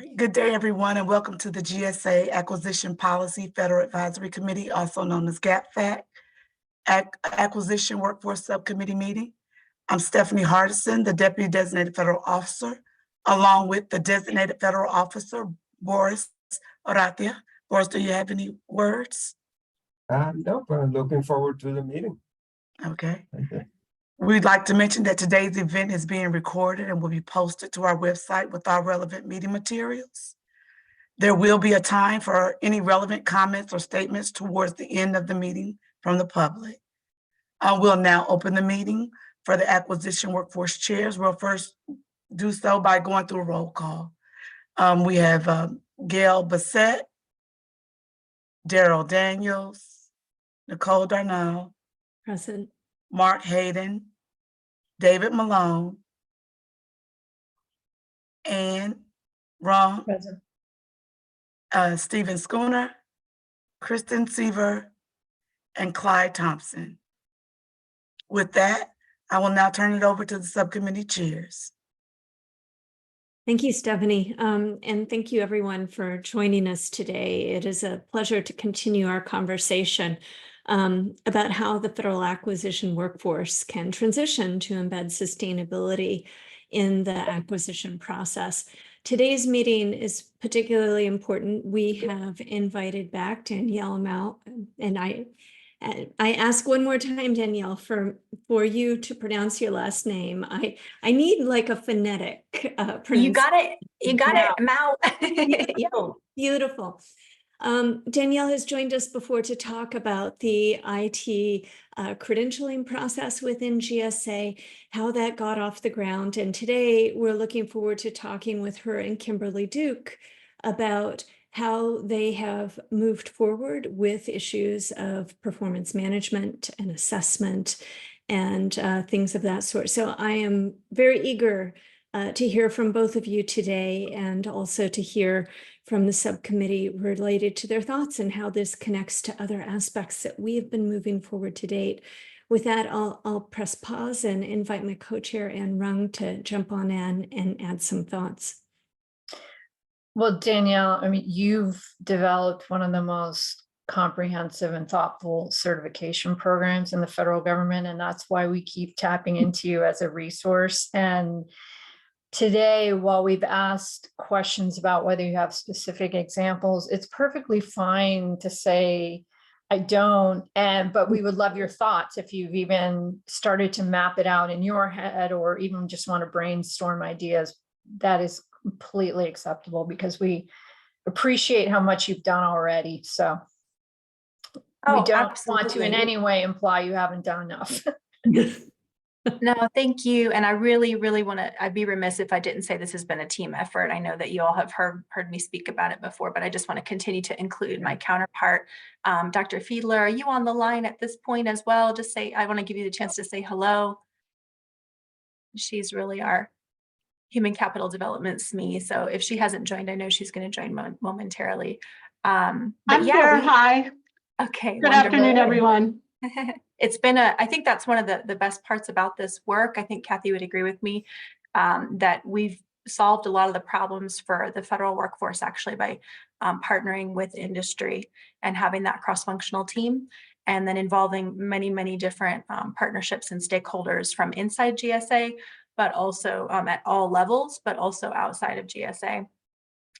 right. Good day, everyone, and welcome to the GSA Acquisition Policy Federal Advisory Committee, also known as FAC, Acquisition Workforce Subcommittee meeting. I'm Stephanie Hardison, the Deputy Designated Federal Officer, along with the Designated Federal Officer, Boris Oratia. Boris, do you have any words? Nope, I'm looking forward to the meeting. Okay. We'd like to mention that today's event is being recorded and will be posted to our website with our relevant meeting materials. There will be a time for any relevant comments or statements towards the end of the meeting from the public. We'll now open the meeting for the Acquisition Workforce Chairs. We'll first do so by going through a roll call. We have Gail Bassett, Daryl Daniels, Nicole Darnell, Present. Mark Hayden, David Malone, Ann Ron, Present. Stephen Schooner, Kristen Seaver, and Clyde Thompson. With that, I will now turn it over to the subcommittee chairs. Thank you, Stephanie. And thank you everyone for joining us today. It is a pleasure to continue our conversation about how the federal acquisition workforce can transition to embed sustainability in the acquisition process. Today's meeting is particularly important. We have invited back Danielle Mount, and I ask one more time, Danielle, for you to pronounce your last name. I need like a phonetic pronunciation. You got it, Mount. Beautiful. Beautiful. Danielle has joined us before to talk about the IT credentialing process within GSA, how that got off the ground. And today we're looking forward to talking with her and Kimberly Duke about how they have moved forward with issues of performance management and assessment and things of that sort. So I am very eager to hear from both of you today, and also to hear from the subcommittee related to their thoughts and how this connects to other aspects that we have been moving forward to date. With that, I'll press pause and invite my co-chair, Ann Rung, to jump on in and add some thoughts. Well, Danielle, I mean, you've developed one of the most comprehensive and thoughtful certification programs in the federal government, and that's why we keep tapping into you as a resource. And today, while we've asked questions about whether you have specific examples, it's perfectly fine to say, I don't, but we would love your thoughts if you've even started to map it out in your head, or even just want to brainstorm ideas. That is completely acceptable, because we appreciate how much you've done already. So we don't want to in any way imply you haven't done enough. No, thank you. And I really, really want to, I'd be remiss if I didn't say this has been a team effort. I know that you all have heard me speak about it before, but I just want to continue to include my counterpart. Dr. Fiedler, are you on the line at this point as well? Just say, I want to give you the chance to say hello. She's really our human capital development SME. So if she hasn't joined, I know she's going to join momentarily. I'm here. Hi. Okay. Good afternoon, everyone. It's been I think that's one of the best parts about this work. I think Kathy would agree with me that we've solved a lot of the problems for the federal workforce actually by partnering with industry and having that cross-functional team, and then involving many, many different partnerships and stakeholders from inside GSA, but also at all levels, but also outside of GSA.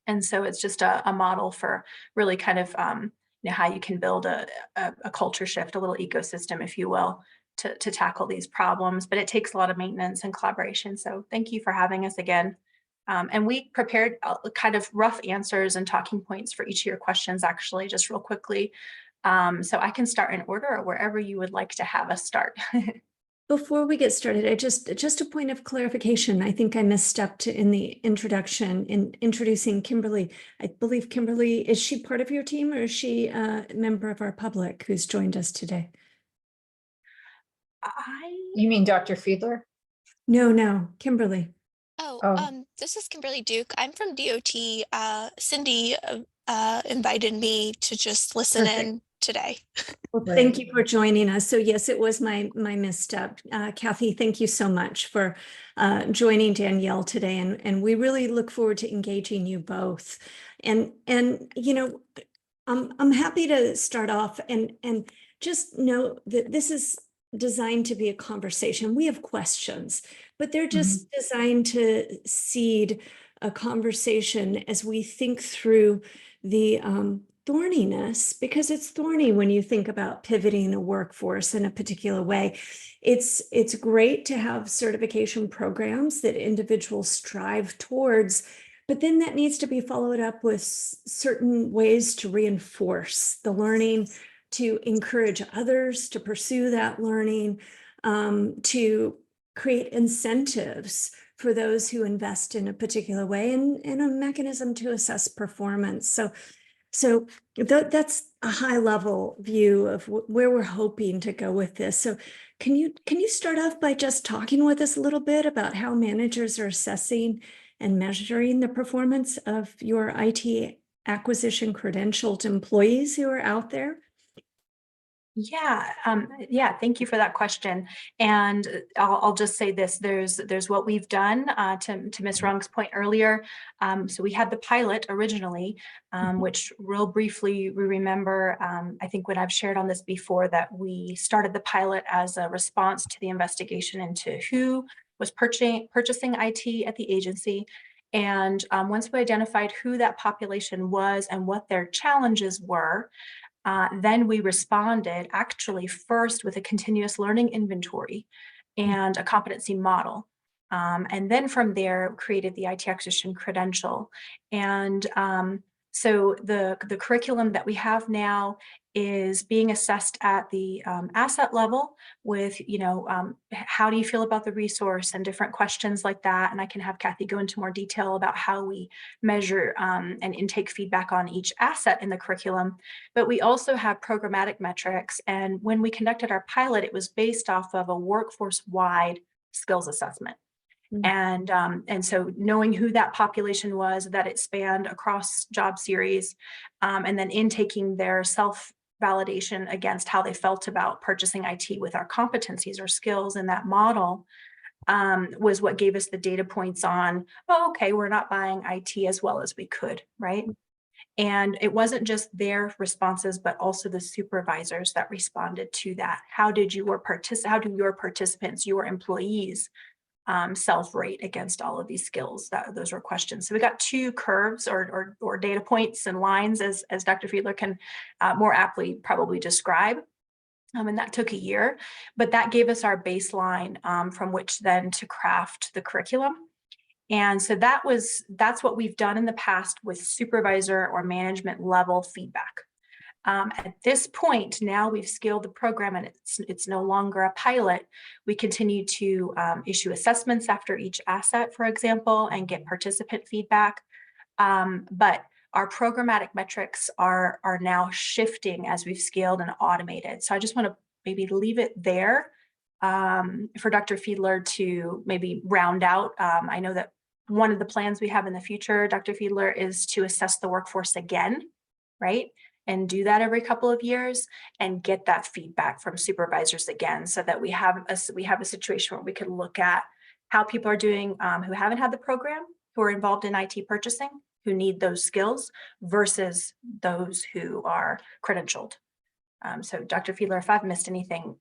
And so it's just a model for really kind of how you can build a culture shift, a little ecosystem, if you will, to tackle these problems. But it takes a lot of maintenance and collaboration. So thank you for having us again. And we prepared kind of rough answers and talking points for each of your questions, actually, just real quickly. So I can start in order, or wherever you would like to have us start. Before we get started, I just a point of clarification. I think I misstepped in the introduction in introducing Kimberly. I believe Kimberly, is she part of your team, or is she a member of our public who's joined us today? You mean Dr. Fiedler? No, Kimberly. This is Kimberly Duke. I'm from DOT. Cindy invited me to just listen in today. Well, thank you for joining us. So yes, it was my misstep. Kathy, thank you so much for joining Danielle today. And we really look forward to engaging you both. And you know, I'm happy to start off and just know that this is designed to be a conversation. We have questions, but they're just designed to seed a conversation as we think through the thorniness, because it's thorny when you think about pivoting a workforce in a particular way. It's great to have certification programs that individuals strive towards, but then that needs to be followed up with certain ways to reinforce the learning, to encourage others to pursue that learning, to create incentives for those who invest in a particular way, and a mechanism to assess performance. So that's a high level view of where we're hoping to go with this. So can you start off by just talking with us a little bit about how managers are assessing and measuring the performance of your IT acquisition credentialed employees who are out there? Yeah, thank you for that question. And I'll just say this, there's what we've done to Ms. Rung's point earlier. So we had the pilot originally, which real briefly, we remember, I think when I've shared on this before, that we started the pilot as a response to the investigation into who was purchasing IT at the agency. And once we identified who that population was and what their challenges were, then we responded actually first with a continuous learning inventory and a competency model. And then from there created the IT acquisition credential. And so the curriculum that we have now is being assessed at the asset level with, how do you feel about the resource and different questions like that. And I can have Kathy go into more detail about how we measure and intake feedback on each asset in the curriculum. But we also have programmatic metrics. And when we conducted our pilot, it was based off of a workforce-wide skills assessment. And so knowing who that population was, that it spanned across job series, and then intaking their self-validation against how they felt about purchasing IT with our competencies or skills in that model, was what gave us the data points on, oh, okay, we're not buying IT as well as we could, right? And it wasn't just their responses, but also the supervisors that responded to that. How do your participants, your employees, self-rate against all of these skills? Those were questions. So we got two curves or data points and lines, as Dr. Fiedler can more aptly probably describe. And that took a year, but that gave us our baseline from which then to craft the curriculum. And so that's what we've done in the past with supervisor or management level feedback. At this point, now we've scaled the program and it's no longer a pilot. We continue to issue assessments after each asset, for example, and get participant feedback. But our programmatic metrics are now shifting as we've scaled and automated. So I just want to maybe leave it there for Dr. Fiedler to maybe round out. I know that one of the plans we have in the future, Dr. Fiedler, is to assess the workforce again, right? And do that every couple of years and get that feedback from supervisors again, so that we have a situation where we could look at how people are doing who haven't had the program, who are involved in IT purchasing, who need those skills, versus those who are credentialed. So Dr. Fiedler, if I've missed anything,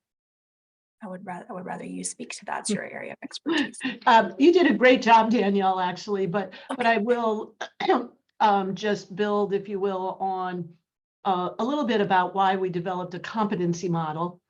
I would rather you speak to that. It's your area of expertise. You did a great job, Danielle, actually, but I will just build, if you will, on a little bit about why we developed a competency model,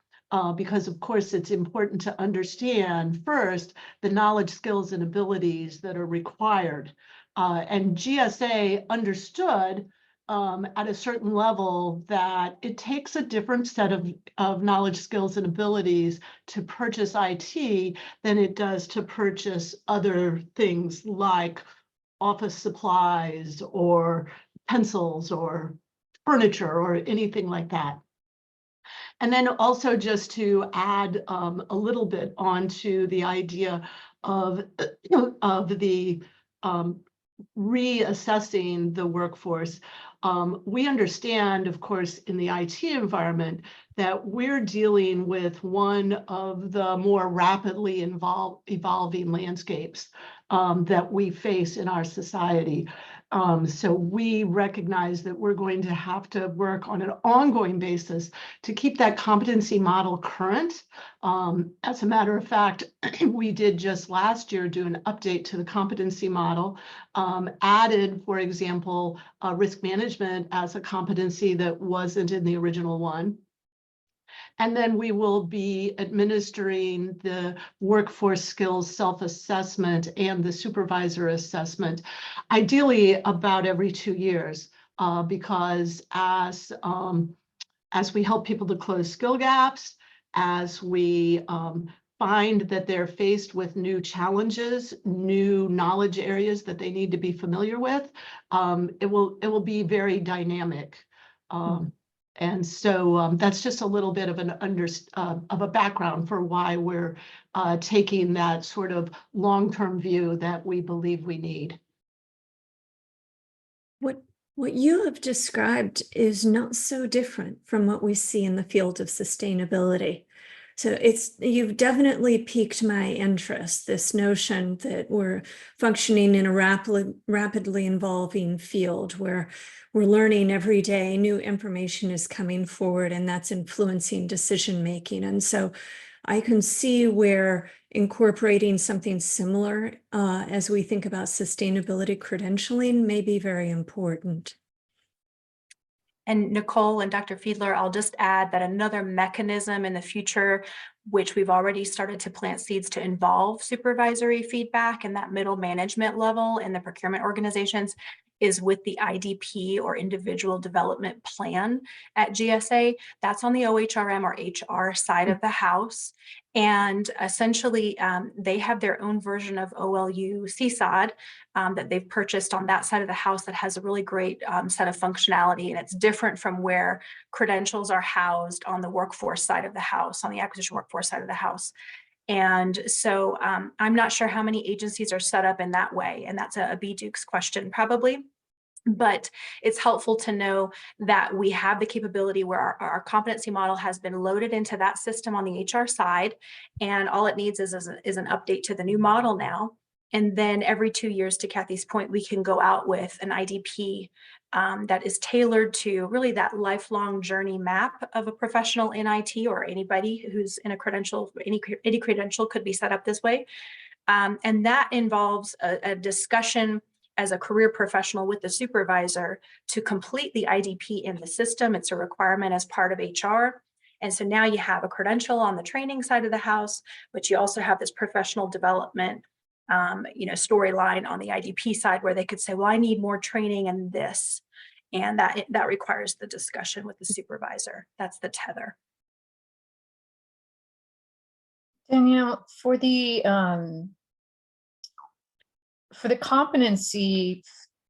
because of course it's important to understand first the knowledge, skills, and abilities that are required. And GSA understood at a certain level that it takes a different set of knowledge, skills, and abilities to purchase IT than it does to purchase other things like office supplies or pencils or furniture or anything like that. And then also just to add a little bit onto the idea of the reassessing the workforce. We understand, of course, in the IT environment that we're dealing with one of the more rapidly evolving landscapes that we face in our society. So we recognize that we're going to have to work on an ongoing basis to keep that competency model current. As a matter of fact, we did just last year do an update to the competency model, added, for example, risk management as a competency that wasn't in the original one. And then we will be administering the workforce skills self-assessment and the supervisor assessment, ideally about every 2 years, because as we help people to close skill gaps, as we find that they're faced with new challenges, new knowledge areas that they need to be familiar with, it will be very dynamic. And so that's just a little bit of a background for why we're taking that sort of long-term view that we believe we need. What you have described is not so different from what we see in the field of sustainability. So you've definitely piqued my interest, this notion that we're functioning in a rapidly evolving field where we're learning every day, new information is coming forward, and that's influencing decision making. And so I can see where incorporating something similar as we think about sustainability credentialing may be very important. And Nicole and Dr. Fiedler, I'll just add that another mechanism in the future, which we've already started to plant seeds to involve supervisory feedback and that middle management level in the procurement organizations, is with the IDP or individual development plan at GSA. That's on the OHRM or HR side of the house. And essentially, they have their own version of OLU CSOD that they've purchased on that side of the house that has a really great set of functionality. And it's different from where credentials are housed on the workforce side of the house, on the acquisition workforce side of the house. And so I'm not sure how many agencies are set up in that way. And that's a B. Dukes question probably. But it's helpful to know that we have the capability where our competency model has been loaded into that system on the HR side. And all it needs is an update to the new model now. And then every 2 years, to Kathy's point, we can go out with an IDP that is tailored to really that lifelong journey map of a professional in IT, or anybody who's in a credential. Any credential could be set up this way. And that involves a discussion as a career professional with the supervisor to complete the IDP in the system. It's a requirement as part of HR. And so now you have a credential on the training side of the house, but you also have this professional development storyline on the IDP side where they could say, well, I need more training in this. And that requires the discussion with the supervisor. That's the tether. Danielle, for the competency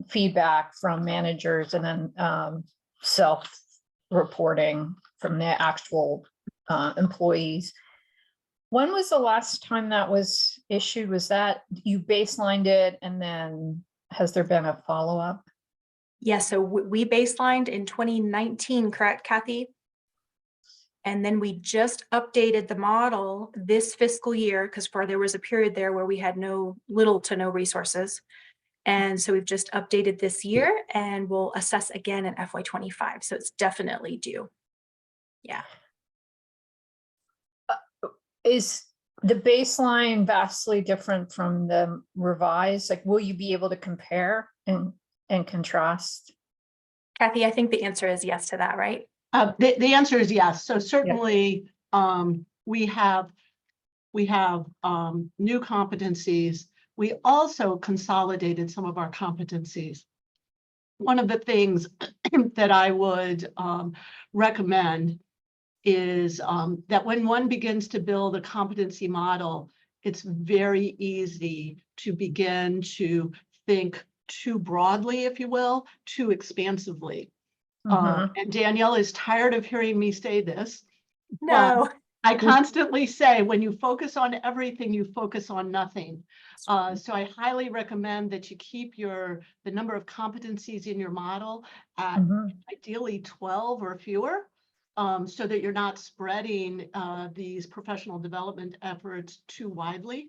feedback from managers and then self-reporting from the actual employees, when was the last time that was issued? Was that you baselined it, and then has there been a follow-up? Yeah, so we baselined in 2019, correct, Kathy? And then we just updated the model this fiscal year because there was a period there where we had little to no resources. And so we've just updated this year, and we'll assess again in FY25. So it's definitely due. Yeah. Is the baseline vastly different from the revised? Like, will you be able to compare and contrast? Kathy, I think the answer is yes to that, right? The answer is yes. So certainly we have new competencies. We also consolidated some of our competencies. One of the things that I would recommend is that when one begins to build a competency model, it's very easy to begin to think too broadly, if you will, too expansively. And Danielle is tired of hearing me say this. No. I constantly say, when you focus on everything, you focus on nothing. So I highly recommend that you keep the number of competencies in your model at ideally 12 or fewer, so that you're not spreading these professional development efforts too widely.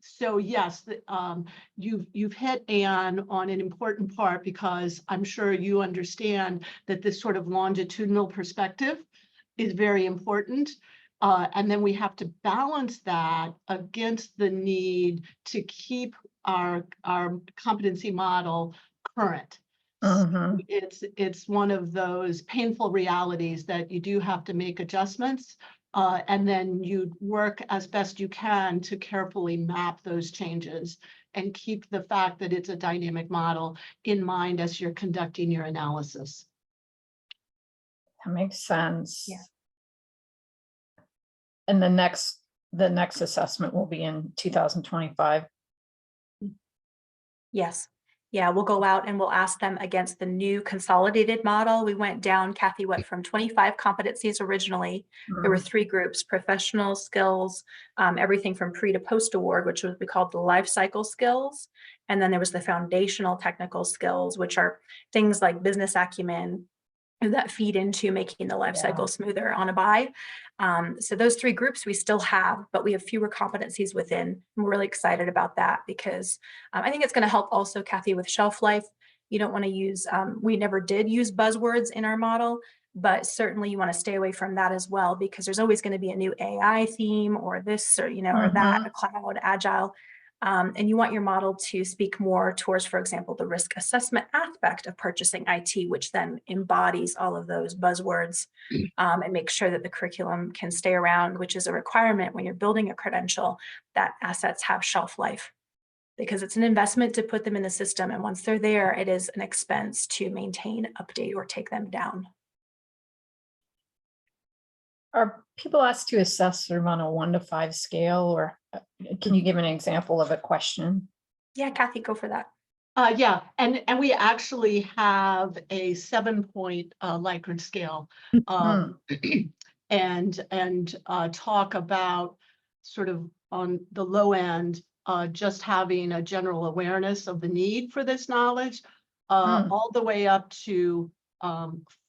So yes, you've hit, Anne, on an important part, because I'm sure you understand that this sort of longitudinal perspective is very important. And then we have to balance that against the need to keep our competency model current. So it's one of those painful realities that you do have to make adjustments. And then you work as best you can to carefully map those changes and keep the fact that it's a dynamic model in mind as you're conducting your analysis. That makes sense. Yeah. And the next assessment will be in 2025. Yes. Yeah, we'll go out and we'll ask them against the new consolidated model. We went down, Kathy, from 25 competencies originally. There were 3 groups: professional skills, everything from pre to post award, which we called the life cycle skills. And then there was the foundational technical skills, which are things like business acumen that feed into making the life cycle smoother on a buy. So those 3 groups we still have, but we have fewer competencies within. And we're really excited about that, because I think it's going to help also, Kathy, with shelf life. You don't want to use, we never did use buzzwords in our model, but certainly you want to stay away from that as well, because there's always going to be a new AI theme or this, or, or that, a cloud, agile. And you want your model to speak more towards, for example, the risk assessment aspect of purchasing IT, which then embodies all of those buzzwords, and make sure that the curriculum can stay around, which is a requirement when you're building a credential, that assets have shelf life, because it's an investment to put them in the system. And once they're there, it is an expense to maintain, update, or take them down. Are people asked to assess them on a 1 to 5 scale, or can you give an example of a question? Yeah, Kathy, go for that. Yeah, and we actually have a 7-point Likert scale, and talk about sort of on the low end, just having a general awareness of the need for this knowledge, all the way up to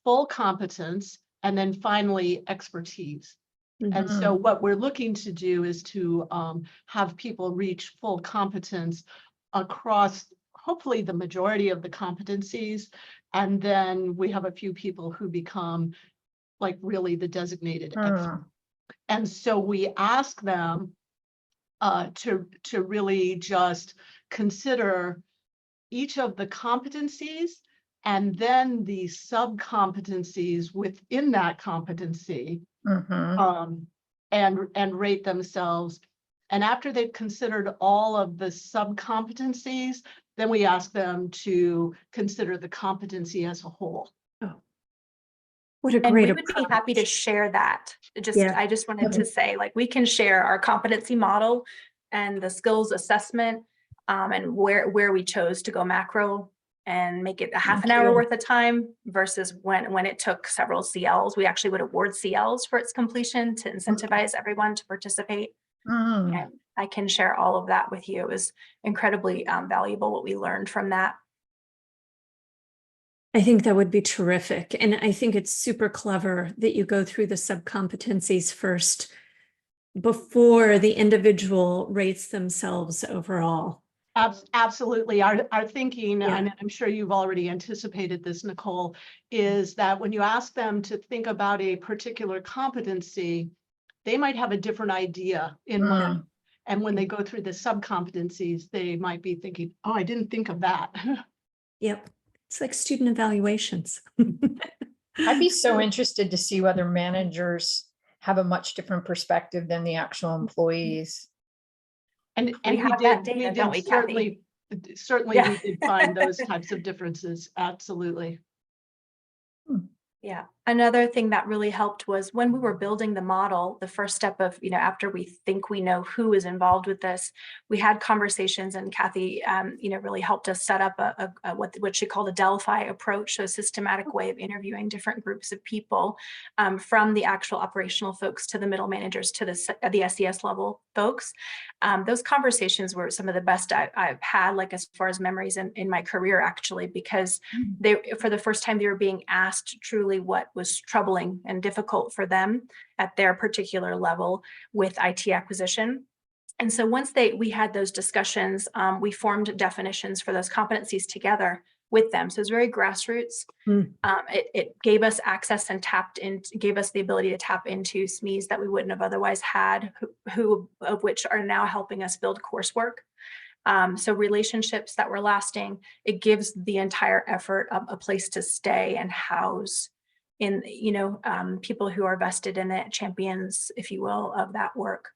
full competence, and then finally expertise. And so what we're looking to do is to have people reach full competence across hopefully the majority of the competencies. And then we have a few people who become like really the designated expert. And so we ask them to really just consider each of the competencies and then the sub-competencies within that competency, and rate themselves. And after they've considered all of the sub-competencies, then we ask them to consider the competency as a whole. Oh, what a And great we would be happy to share that. I just wanted to say, like, we can share our competency model and the skills assessment, and where we chose to go macro and make it a half an hour worth of time versus when it took several CLs. We actually would award CLs for its completion to incentivize everyone to participate. And I can share all of that with you. It was incredibly valuable what we learned from that. I think that would be terrific. And I think it's super clever that you go through the sub-competencies first before the individual rates themselves overall. Absolutely. Our thinking, and I'm sure you've already anticipated this, Nicole, is that when you ask them to think about a particular competency, they might have a different idea in mind. And when they go through the sub-competencies, they might be thinking, oh, I didn't think of that. Yep. It's like student evaluations. I'd be so interested to see whether managers have a much different perspective than the actual employees. And we have did, that data, don't we, Kathy? certainly we did find those types of differences. Absolutely. Yeah. Another thing that really helped was when we were building the model, the first step of, after we think we know who is involved with this, we had conversations, and Kathy, really helped us set up what she called a Delphi approach, so a systematic way of interviewing different groups of people, from the actual operational folks to the middle managers to the SES level folks. Those conversations were some of the best I've had, like as far as memories in my career, actually, because for the first time, they were being asked truly what was troubling and difficult for them at their particular level with IT acquisition. And so once we had those discussions, we formed definitions for those competencies together with them. So it's very grassroots. It gave us access and gave us the ability to tap into SMEs that we wouldn't have otherwise had, who of which are now helping us build coursework. So relationships that were lasting, it gives the entire effort a place to stay and house in, people who are vested in it, champions, if you will, of that work.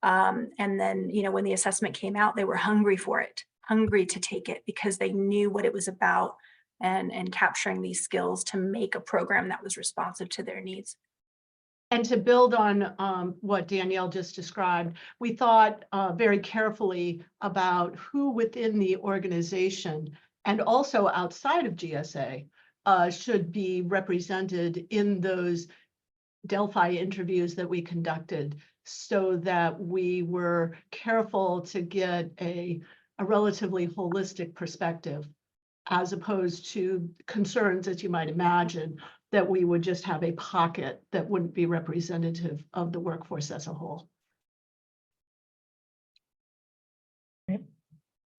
And then, when the assessment came out, they were hungry for it, hungry to take it because they knew what it was about and capturing these skills to make a program that was responsive to their needs. And to build on what Danielle just described, we thought very carefully about who within the organization and also outside of GSA should be represented in those Delphi interviews that we conducted, so that we were careful to get a relatively holistic perspective, as opposed to concerns, as you might imagine, that we would just have a pocket that wouldn't be representative of the workforce as a whole.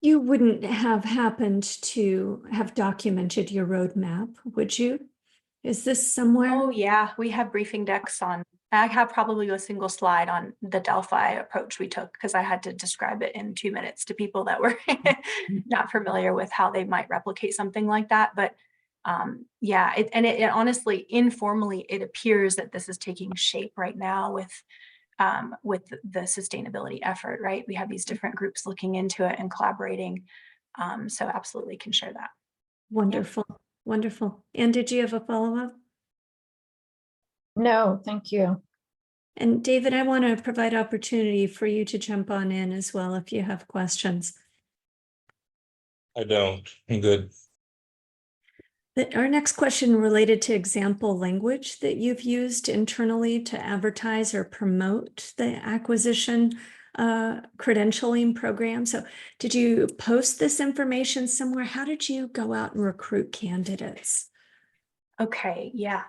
You wouldn't have happened to have documented your roadmap, would you? Is this somewhere? Oh yeah, we have briefing decks on. I have probably a single slide on the Delphi approach we took, because I had to describe it in 2 minutes to people that were not familiar with how they might replicate something like that. But yeah, it honestly, informally, it appears that this is taking shape right now with the sustainability effort, right? We have these different groups looking into it and collaborating. So absolutely can share that. Wonderful, wonderful. And did you have a follow-up? No, thank you. And David, I want to provide opportunity for you to jump on in as well if you have questions. I don't. I'm good. Our next question related to example language that you've used internally to advertise or promote the acquisition credentialing program. So did you post this information somewhere? How did you go out and recruit candidates? Okay, yeah.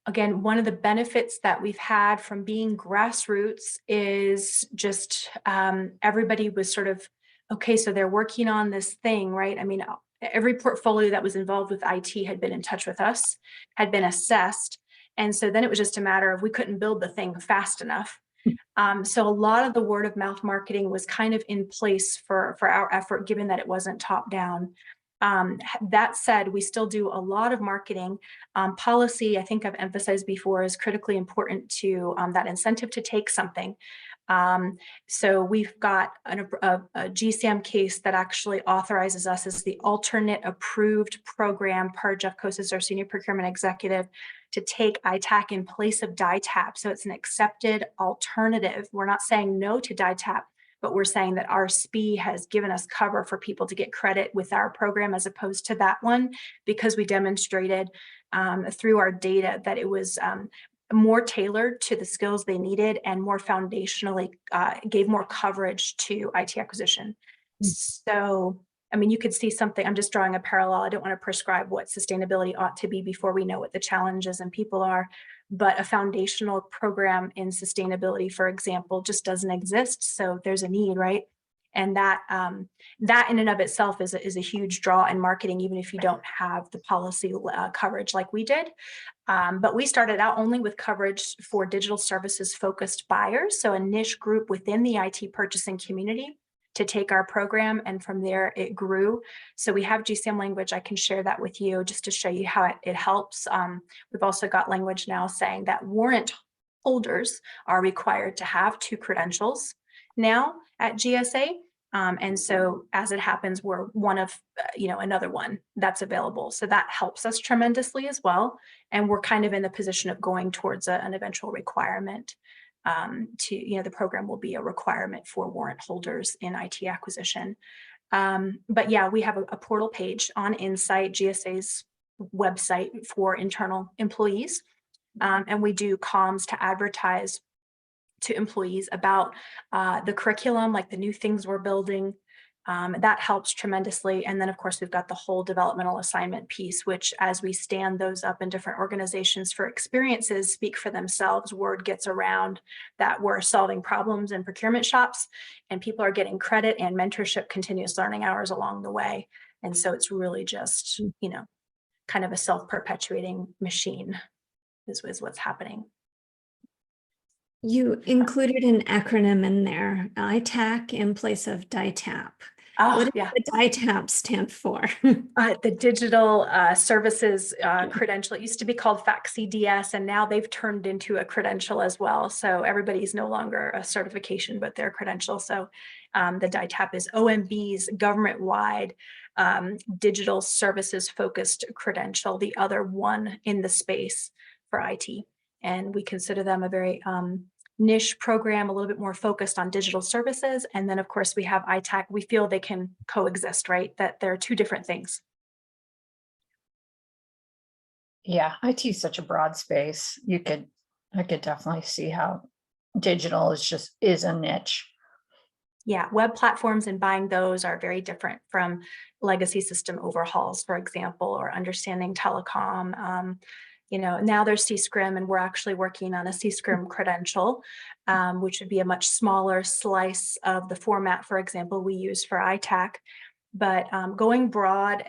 Again, one of the benefits that we've had from being grassroots is just everybody was sort of, okay, so they're working on this thing, right? I mean, every portfolio that was involved with IT had been in touch with us, had been assessed. And so then it was just a matter of we couldn't build the thing fast enough. So a lot of the word of mouth marketing was kind of in place for our effort, given that it wasn't top down. That said, we still do a lot of marketing. Policy, I think I've emphasized before, is critically important to that incentive to take something. So we've got a GSAM case that actually authorizes us as the alternate approved program per Jeff Kosis, our senior procurement executive, to take ITAC in place of DITAP. So it's an accepted alternative. We're not saying no to DITAP, but we're saying that our SPE has given us cover for people to get credit with our program as opposed to that one, because we demonstrated through our data that it was more tailored to the skills they needed and more foundationally gave more coverage to IT acquisition. So, I mean, you could see something, I'm just drawing a parallel. I don't want to prescribe what sustainability ought to be before we know what the challenges and people are, but a foundational program in sustainability, for example, just doesn't exist. So there's a need, right? And that in and of itself is a huge draw in marketing, even if you don't have the policy coverage like we did. But we started out only with coverage for digital services focused buyers, so a niche group within the IT purchasing community to take our program, and from there it grew. So we have GSAM language. I can share that with you just to show you how it helps. We've also got language now saying that warrant holders are required to have 2 credentials now at GSA. And so as it happens, we're one of, another one that's available. So that helps us tremendously as well. And we're kind of in the position of going towards an eventual requirement the program will be a requirement for warrant holders in IT acquisition. But yeah, we have a portal page on Insight, GSA's website for internal employees. And we do comms to advertise to employees about the curriculum, like the new things we're building. That helps tremendously. And then of course, we've got the whole developmental assignment piece, which as we stand those up in different organizations for experiences speak for themselves, word gets around that we're solving problems in procurement shops and people are getting credit and mentorship continuous learning hours along the way. And so it's really just, kind of a self-perpetuating machine is what's happening. You included an acronym in there, ITAC in place of DITAP. Oh, What does yeah. the DITAP stand for? The Digital Services Credential. It used to be called FAC CDS, and now they've turned into a credential as well. So everybody's no longer a certification, but they're credential. So the DITAP is OMB's government-wide digital services focused credential, the other one in the space for IT. And we consider them a very niche program, a little bit more focused on digital services. And then of course we have ITAC. We feel they can coexist, right? That they're two different things. Yeah, IT is such a broad space. I could definitely see how digital is a niche. Yeah, web platforms and buying those are very different from legacy system overhauls, for example, or understanding telecom. Now there's CSCRIM, and we're actually working on a CSCRIM credential, which would be a much smaller slice of the format, for example, we use for ITAC. But going broad,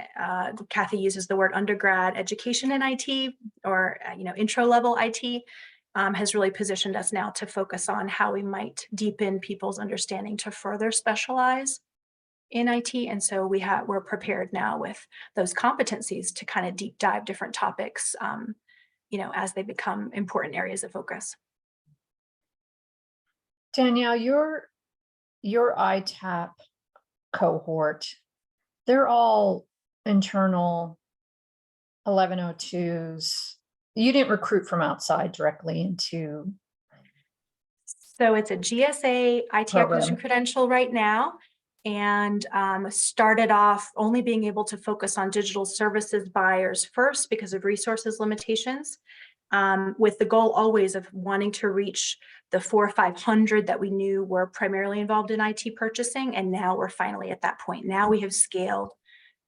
Kathy uses the word undergrad education in IT or, intro level IT. Has really positioned us now to focus on how we might deepen people's understanding to further specialize in IT. And so we're prepared now with those competencies to kind of deep dive different topics, as they become important areas of focus. Danielle, your ITAP cohort, they're all internal 1102s. You didn't recruit from outside directly into. So it's a GSA IT program. acquisition credential right now, and started off only being able to focus on digital services buyers first because of resources limitations, with the goal always of wanting to reach the 400 or 500 that we knew were primarily involved in IT purchasing. And now we're finally at that point. Now we have scaled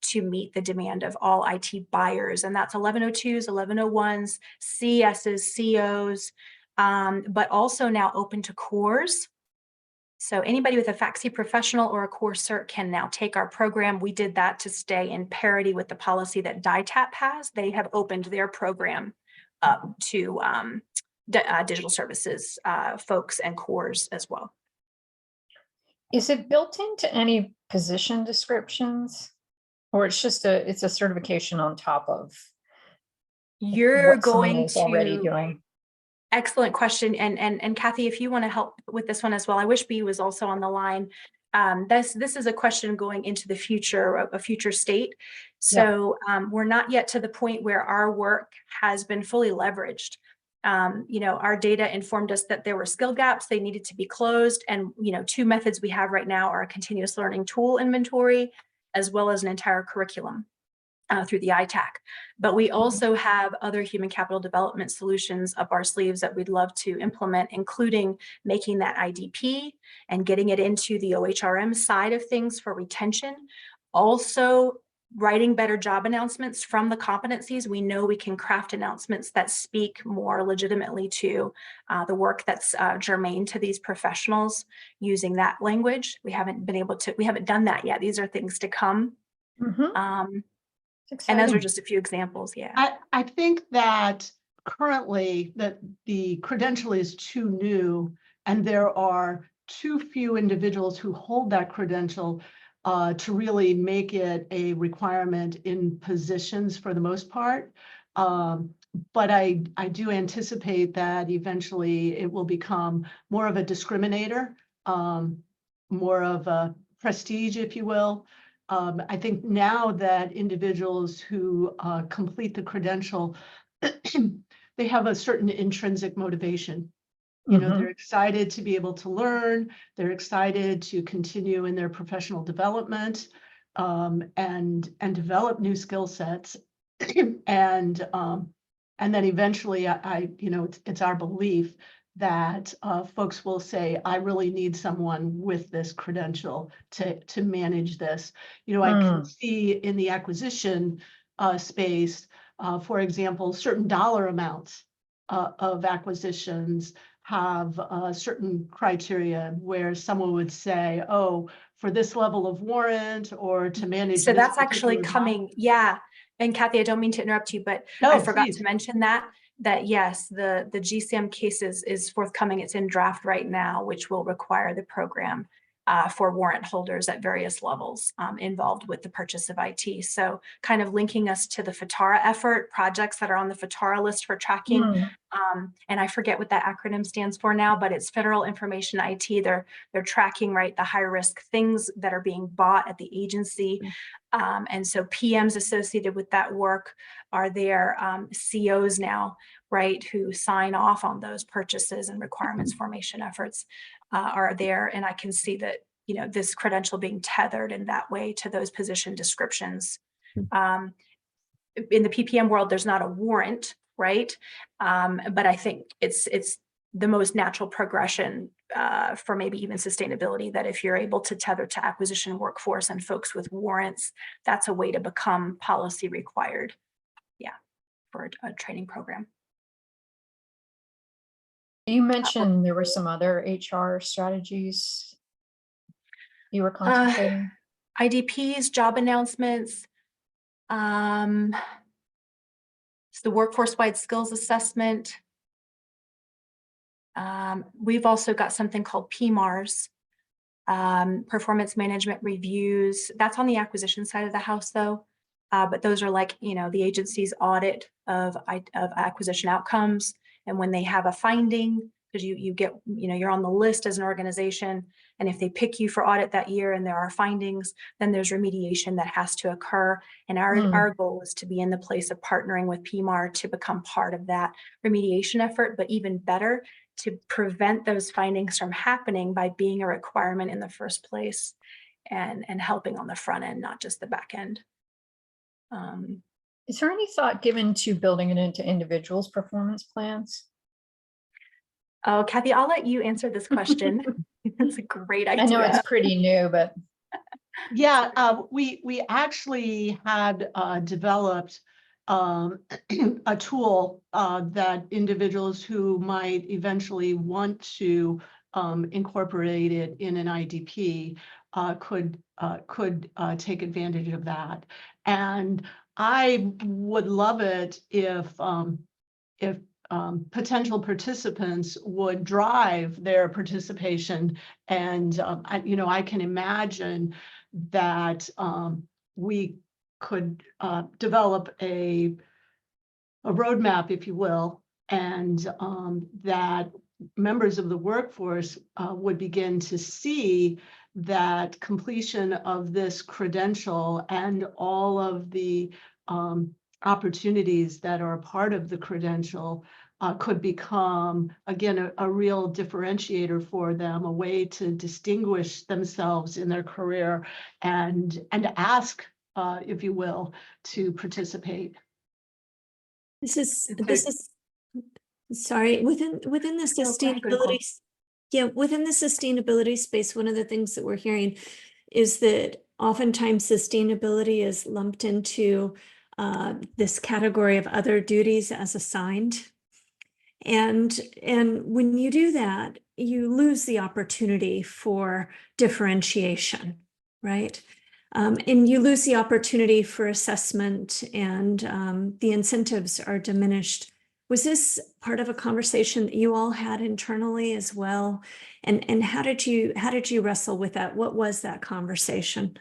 to meet the demand of all IT buyers. And that's 1102s, 1101s, CSs, COs, but also now open to cores. So anybody with a FAC professional or a core cert can now take our program. We did that to stay in parity with the policy that DITAP has. They have opened their program up to digital services folks and cores as well. Is it built into any position descriptions? Or it's just it's a certification on top of You're what someone going is already to doing? Excellent question. And Kathy, if you want to help with this one as well, I wish B was also on the line. This is a question going into the future, a future state. So we're not yet to the point where our work has been fully leveraged. Our data informed us that there were skill gaps, they needed to be closed. And, two methods we have right now are a continuous learning tool inventory, as well as an entire curriculum through the ITAC. But we also have other human capital development solutions up our sleeves that we'd love to implement, including making that IDP and getting it into the OHRM side of things for retention. Also, writing better job announcements from the competencies. We know we can craft announcements that speak more legitimately to the work that's germane to these professionals using that language. We haven't done that yet. These are things to come. And those are just a few examples. Yeah. I think that currently that the credential is too new and there are too few individuals who hold that credential to really make it a requirement in positions for the most part. But I do anticipate that eventually it will become more of a discriminator, more of a prestige, if you will. I think now that individuals who complete the credential, they have a certain intrinsic motivation. You know, they're excited to be able to learn, they're excited to continue in their professional development, and develop new skill sets. And then eventually you know, it's our belief that folks will say, I really need someone with this credential to manage this. You know, I can see in the acquisition space, for example, certain dollar amounts of acquisitions have certain criteria where someone would say, oh, for this level of warrant or to manage. So this that's actually particular coming, yeah. And Kathy, I don't mean to interrupt you, but No, I forgot please. to mention that yes, the GSAM cases is forthcoming. It's in draft right now, which will require the program for warrant holders at various levels involved with the purchase of IT. So kind of linking us to the FATARA effort, projects that are on the FATARA list for tracking. And I forget what that acronym stands for now, but it's Federal Information IT. They're tracking, right, the high risk things that are being bought at the agency. And so PMs associated with that work are their COs now, right, who sign off on those purchases and requirements formation efforts are there. And I can see that, you know, this credential being tethered in that way to those position descriptions. In the PPM world, there's not a warrant, right? But I think it's the most natural progression for maybe even sustainability, that if you're able to tether to acquisition workforce and folks with warrants, that's a way to become policy required, for a training program. You mentioned there were some other HR strategies you were contemplating. IDPs, job announcements, it's the workforce-wide skills assessment. We've also got something called PMARS, performance management reviews. That's on the acquisition side of the house, though. But those are like, you know, the agency's audit of acquisition outcomes. And when they have a finding, because you get, you know, you're on the list as an organization, and if they pick you for audit that year and there are findings, then there's remediation that has to occur. And our goal is to be in the place of partnering with PMAR to become part of that remediation effort, but even better, to prevent those findings from happening by being a requirement in the first place and helping on the front end, not just the back end. Is there any thought given to building it into individuals' performance plans? Oh, Kathy, I'll let you answer this question. It's a great idea. I know it's pretty new, but Yeah, we actually had developed a tool that individuals who might eventually want to incorporate it in an IDP could take advantage of that. And I would love it if potential participants would drive their participation. And I can imagine that we could develop a roadmap, if you will, and that members of the workforce would begin to see that completion of this credential and all of the opportunities that are a part of the credential could become, again, a real differentiator for them, a way to distinguish themselves in their career and ask, if you will, to participate. This is sorry, within the sustainability, within the sustainability space, one of the things that we're hearing is that oftentimes sustainability is lumped into this category of other duties as assigned. And when you do that, you lose the opportunity for differentiation, right? And you lose the opportunity for assessment, and the incentives are diminished. Was this part of a conversation that you all had internally as well? And how did you wrestle with that? What was that conversation?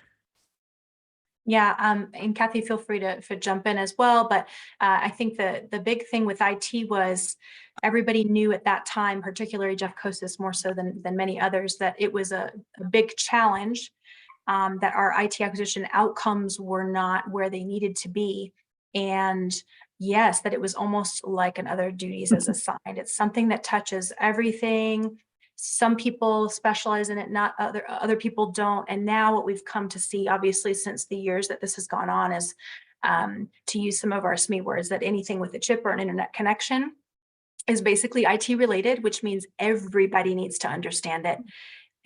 Yeah, and Kathy, feel free to jump in as well. But I think the big thing with IT was everybody knew at that time, particularly Jeff Kosis more so than many others, that it was a big challenge that our IT acquisition outcomes were not where they needed to be. And yes, that it was almost like an other duties as assigned. It's something that touches everything. Some people specialize in it, not other people don't. And now what we've come to see, obviously, since the years that this has gone on, is to use some of our SME words, that anything with a chip or an internet connection is basically IT related, which means everybody needs to understand it.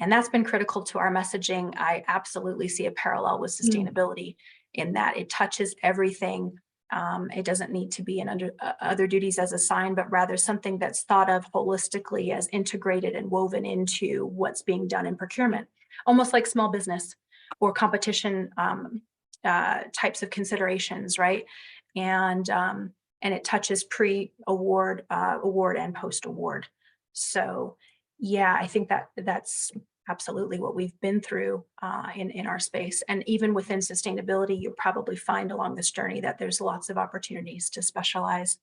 And that's been critical to our messaging. I absolutely see a parallel with sustainability in that it touches everything. It doesn't need to be in other duties as assigned, but rather something that's thought of holistically as integrated and woven into what's being done in procurement, almost like small business or competition types of considerations, right? And it touches pre-award, award, and post-award. So yeah, I think that's absolutely what we've been through in our space. And even within sustainability, you'll probably find along this journey that there's lots of opportunities to specialize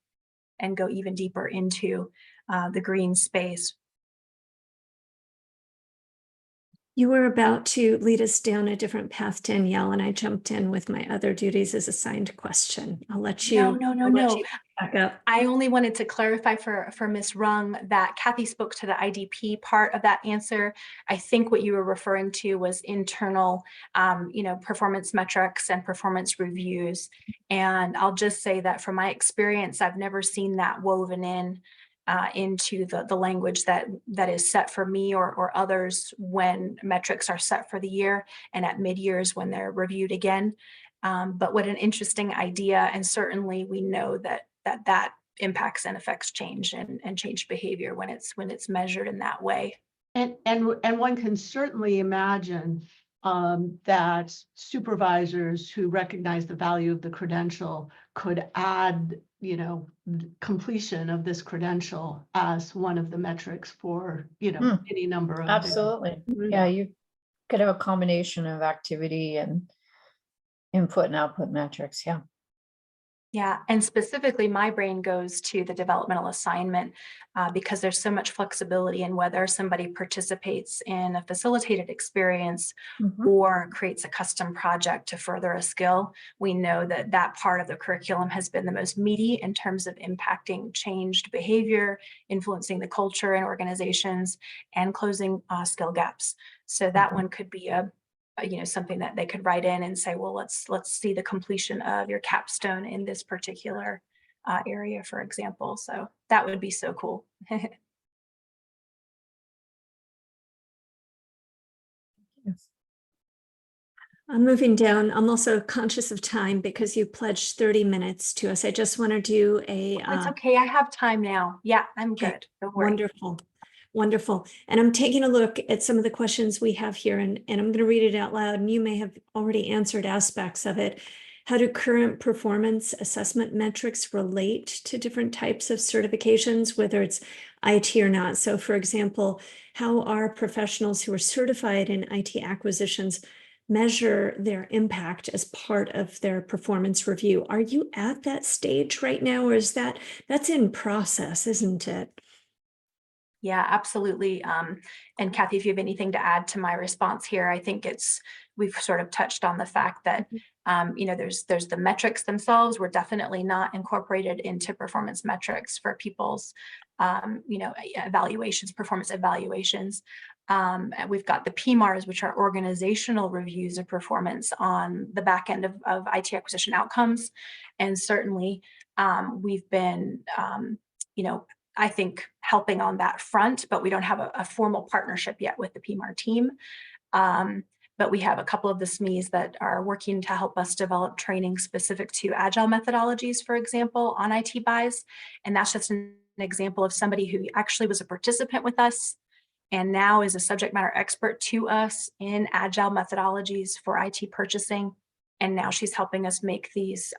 and go even deeper into the green space. You were about to lead us down a different path, Danielle, and I jumped in with my other duties as assigned question. I'll let you. No. Back up. I only wanted to clarify for Ms. Rung that Kathy spoke to the IDP part of that answer. I think what you were referring to was internal, performance metrics and performance reviews. And I'll just say that from my experience, I've never seen that woven in into the language that is set for me or others when metrics are set for the year and at mid-years when they're reviewed again. But what an interesting idea. And certainly we know that impacts and affects change and change behavior when it's measured in that way. And one can certainly imagine that supervisors who recognize the value of the credential could add, completion of this credential as one of the metrics for, any number of. Absolutely. Yeah, you could have a combination of activity and input and output metrics. Yeah. Yeah, and specifically my brain goes to the developmental assignment because there's so much flexibility in whether somebody participates in a facilitated experience or creates a custom project to further a skill. We know that part of the curriculum has been the most meaty in terms of impacting changed behavior, influencing the culture in organizations, and closing skill gaps. So that one could be something that they could write in and say, well, let's see the completion of your capstone in this particular area, for example. So that would be so cool. I'm moving down. I'm also conscious of time because you pledged 30 minutes to us. I just want to do a. It's okay. I have time now. Yeah, I'm good. Don't worry. Wonderful. Wonderful. And I'm taking a look at some of the questions we have here, and I'm going to read it out loud, and you may have already answered aspects of it. How do current performance assessment metrics relate to different types of certifications, whether it's IT or not? So for example, how are professionals who are certified in IT acquisitions measure their impact as part of their performance review? Are you at that stage right now, or is that's in process, isn't it? Yeah, absolutely. And Kathy, if you have anything to add to my response here, I think we've sort of touched on the fact that, there's the metrics themselves. We're definitely not incorporated into performance metrics for people's, evaluations, performance evaluations. We've got the PMARs, which are organizational reviews of performance on the back end of IT acquisition outcomes. And certainly we've been, I think helping on that front, but we don't have a formal partnership yet with the PMAR team. But we have a couple of the SMEs that are working to help us develop training specific to agile methodologies, for example, on IT buys. And that's just an example of somebody who actually was a participant with us and now is a subject matter expert to us in agile methodologies for IT purchasing. And now she's helping us make these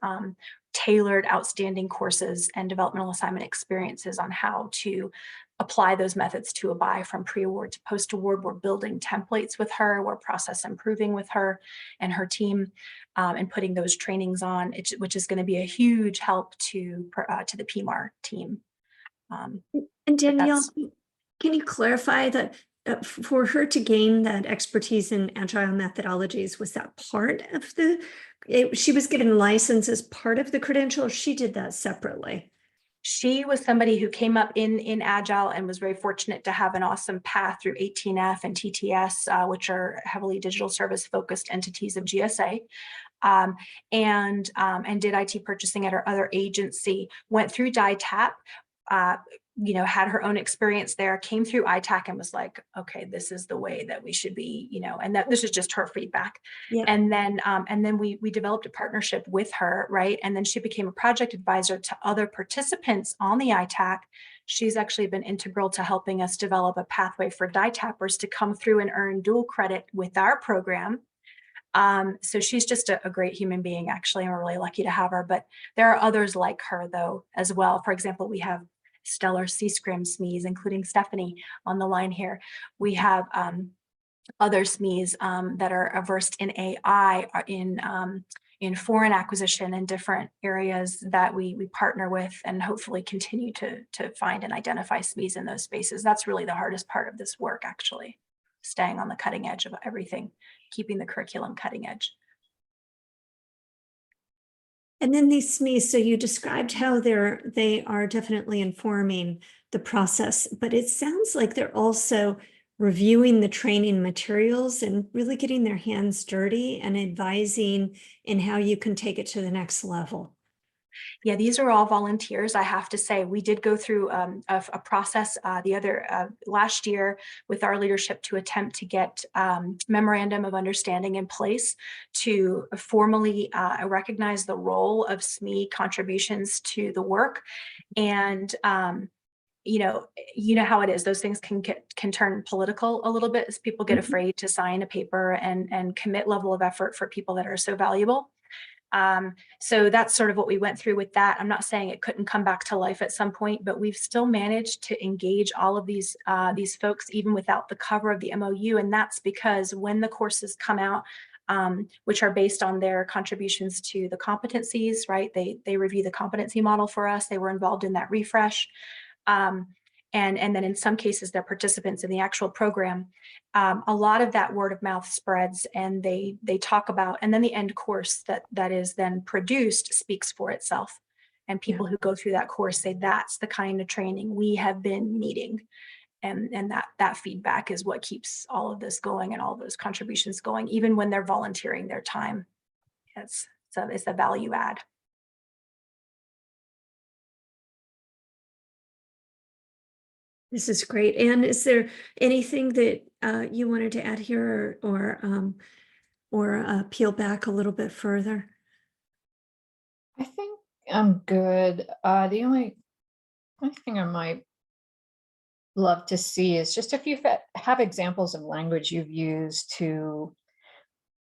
tailored, outstanding courses and developmental assignment experiences on how to apply those methods to a buy from pre-award to post-award. We're building templates with her. We're process improving with her and her team and putting those trainings on, which is going to be a huge help to the PMAR team. And Danielle, can you clarify that for her to gain that expertise in agile methodologies, was that part of she was given a license as part of the credential, or she did that separately? She was somebody who came up in Agile and was very fortunate to have an awesome path through 18F and TTS, which are heavily digital service focused entities of GSA. And did IT purchasing at her other agency, went through DITAP, had her own experience there, came through ITAC and was like, okay, this is the way that we should be, and that this is just her feedback. Yeah. And then we developed a partnership with her, right? And then she became a project advisor to other participants on the ITAC. She's actually been integral to helping us develop a pathway for DITAPers to come through and earn dual credit with our program. So she's just a great human being, actually, and we're really lucky to have her. But there are others like her, though, as well. For example, we have stellar C-SCRIM SMEs, including Stephanie on the line here. We have other SMEs that are versed in AI, in foreign acquisition and different areas that we partner with, and hopefully continue to find and identify SMEs in those spaces. That's really the hardest part of this work, actually, staying on the cutting edge of everything, keeping the curriculum cutting edge. And then these SMEs, so you described how they are definitely informing the process, but it sounds like they're also reviewing the training materials and really getting their hands dirty and advising in how you can take it to the next level. Yeah, these are all volunteers. I have to say, we did go through a process last year with our leadership to attempt to get memorandum of understanding in place to formally recognize the role of SME contributions to the work. And you know how it is. Those things can turn political a little bit as people get afraid to sign a paper and commit level of effort for people that are so valuable. So that's sort of what we went through with that. I'm not saying it couldn't come back to life at some point, but we've still managed to engage all of these folks even without the cover of the MOU. And that's because when the courses come out, which are based on their contributions to the competencies, right? They review the competency model for us. They were involved in that refresh. And then in some cases, they're participants in the actual program. A lot of that word of mouth spreads, and they talk about, and then the end course that is then produced speaks for itself. And people who go through that course say that's the kind of training we have been needing. And that feedback is what keeps all of this going and all those contributions going, even when they're volunteering their time. It's a value add. This is great. And is there anything that you wanted to add here or peel back a little bit further? I think I'm good. The only thing I might love to see is just if you have examples of language you've used to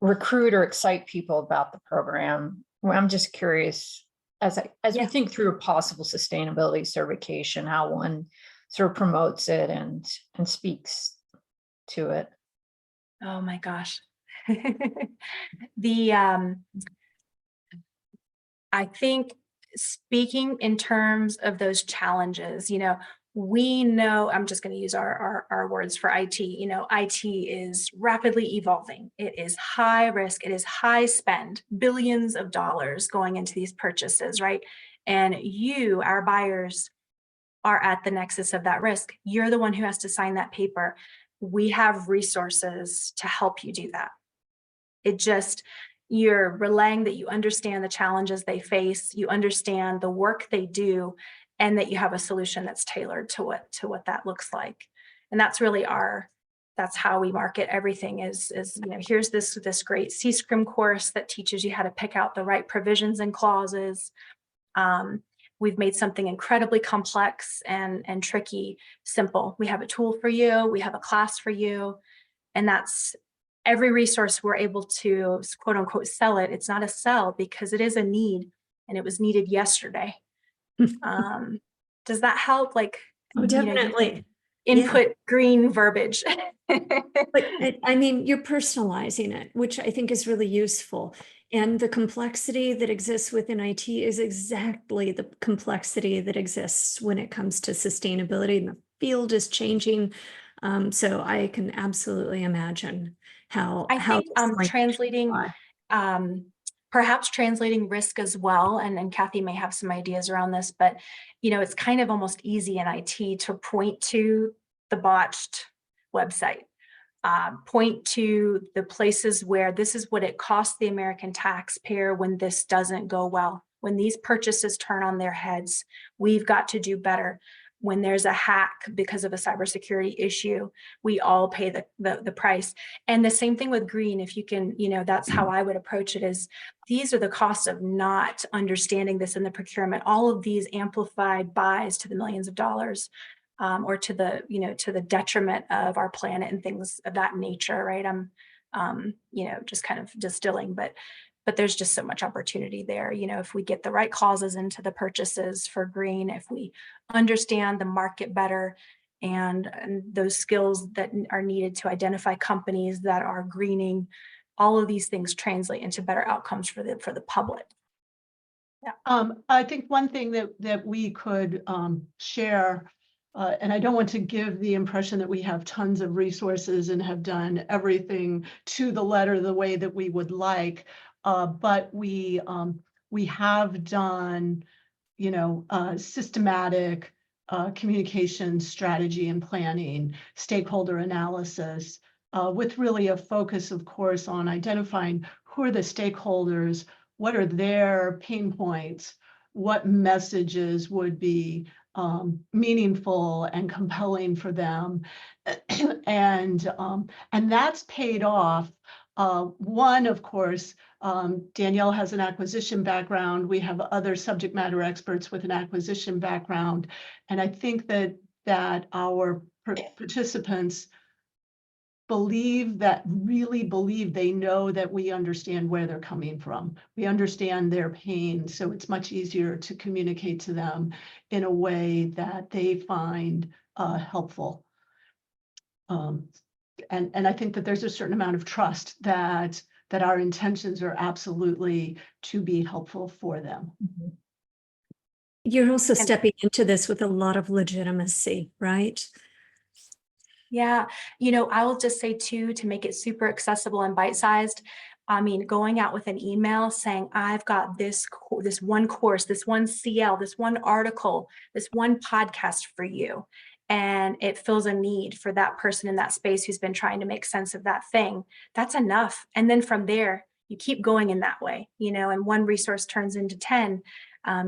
recruit or excite people about the program. Well, I'm just curious, as we think through a possible sustainability certification, how one sort of promotes it and speaks to it. Oh my gosh. I think speaking in terms of those challenges, we know, I'm just going to use our words for IT, IT is rapidly evolving. It is high risk. It is high spend, billions of dollars going into these purchases, right? And you, our buyers, are at the nexus of that risk. You're the one who has to sign that paper. We have resources to help you do that. You're relaying that you understand the challenges they face, you understand the work they do, and that you have a solution that's tailored to what that looks like. And that's really that's how we market everything is here's this great C-SCRIM course that teaches you how to pick out the right provisions and clauses. We've made something incredibly complex and tricky simple. We have a tool for you, we have a class for you, and that's every resource we're able to quote unquote sell it. It's not a sell because it is a need and it was needed yesterday. Does that help? Oh, definitely. Input green verbiage. But I mean, you're personalizing it, which I think is really useful. And the complexity that exists within IT is exactly the complexity that exists when it comes to sustainability. And the field is changing So I can absolutely imagine how I think this language translating, apply. perhaps translating risk as well, and Kathy may have some ideas around this, but it's kind of almost easy in IT to point to the botched website, point to the places where this is what it costs the American taxpayer when this doesn't go well. When these purchases turn on their heads, we've got to do better. When there's a hack because of a cybersecurity issue, we all pay the price. And the same thing with green. If you can, that's how I would approach it, is these are the costs of not understanding this in the procurement. All of these amplified buys to the millions of dollars, or to the detriment of our planet and things of that nature, right? I'm just kind of distilling, but there's just so much opportunity there. If we get the right clauses into the purchases for green, if we understand the market better, and those skills that are needed to identify companies that are greening, all of these things translate into better outcomes for the public. Yeah. I think one thing that we could share, and I don't want to give the impression that we have tons of resources and have done everything to the letter the way that we would like, but we have done, systematic communication strategy and planning, stakeholder analysis, with really a focus, of course, on identifying who are the stakeholders, what are their pain points, what messages would be meaningful and compelling for them, and that's paid off. One, of course, Danielle has an acquisition background. We have other subject matter experts with an acquisition background, and I think that our participants really believe they know that we understand where they're coming from. We understand their pain, so it's much easier to communicate to them in a way that they find helpful. And I think that there's a certain amount of trust that our intentions are absolutely to be helpful for them. You're also stepping into this with a lot of legitimacy, right? Yeah, I will just say too, to make it super accessible and bite-sized, going out with an email saying, I've got this one course, this one CL, this one article, this one podcast for you. And it fills a need for that person in that space who's been trying to make sense of that thing. That's enough. And then from there, you keep going in that way, and one resource turns into 10.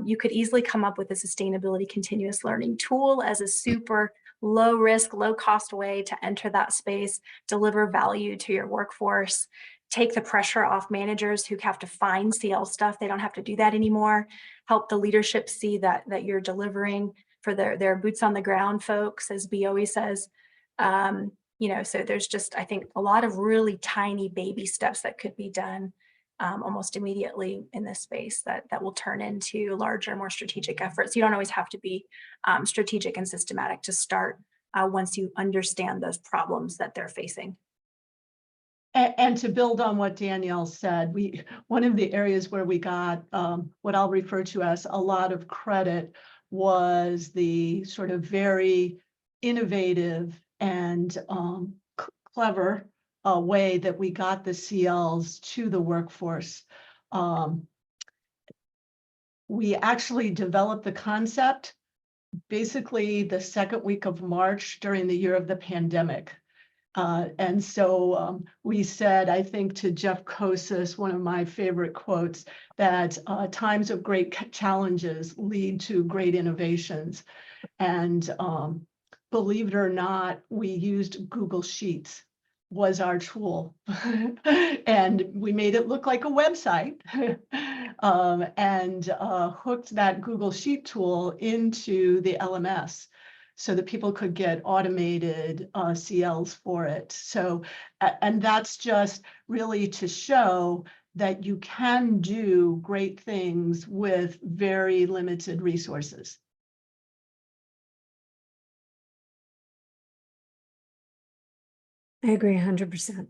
You could easily come up with a sustainability continuous learning tool as a super low risk, low cost way to enter that space, deliver value to your workforce, take the pressure off managers who have to find CL stuff. They don't have to do that anymore. Help the leadership see that you're delivering for their boots on the ground folks, as B always says. So there's just, I think, a lot of really tiny baby steps that could be done almost immediately in this space that will turn into larger, more strategic efforts. You don't always have to be strategic and systematic to start once you understand those problems that they're facing. And to build on what Danielle said, one of the areas where we got what I'll refer to as a lot of credit was the sort of very innovative and clever way that we got the CLs to the workforce. We actually developed the concept basically the second week of March during the year of the pandemic. And so we said, I think to Jeff Kosis, one of my favorite quotes, that times of great challenges lead to great innovations. And believe it or not, we used Google Sheets was our tool. And we made it look like a website and hooked that Google Sheet tool into the LMS so that people could get automated CLs for it. So, and that's just really to show that you can do great things with very limited resources. I agree 100%.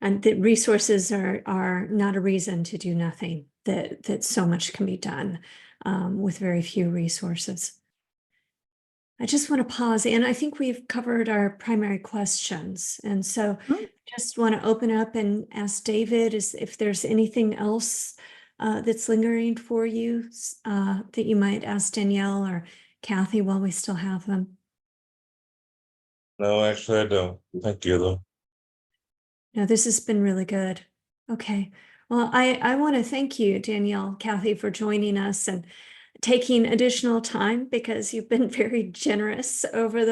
And the resources are not a reason to do nothing, that so much can be done with very few resources. I just want to pause, and I think we've covered our primary questions. And so just want to open up and ask David if there's anything else that's lingering for you that you might ask Danielle or Kathy while we still have them. No, actually, I don't. Thank you, though. No, this has been really good. Okay. Well, I want to thank you, Danielle, Kathy, for joining us and taking additional time, because you've been very generous over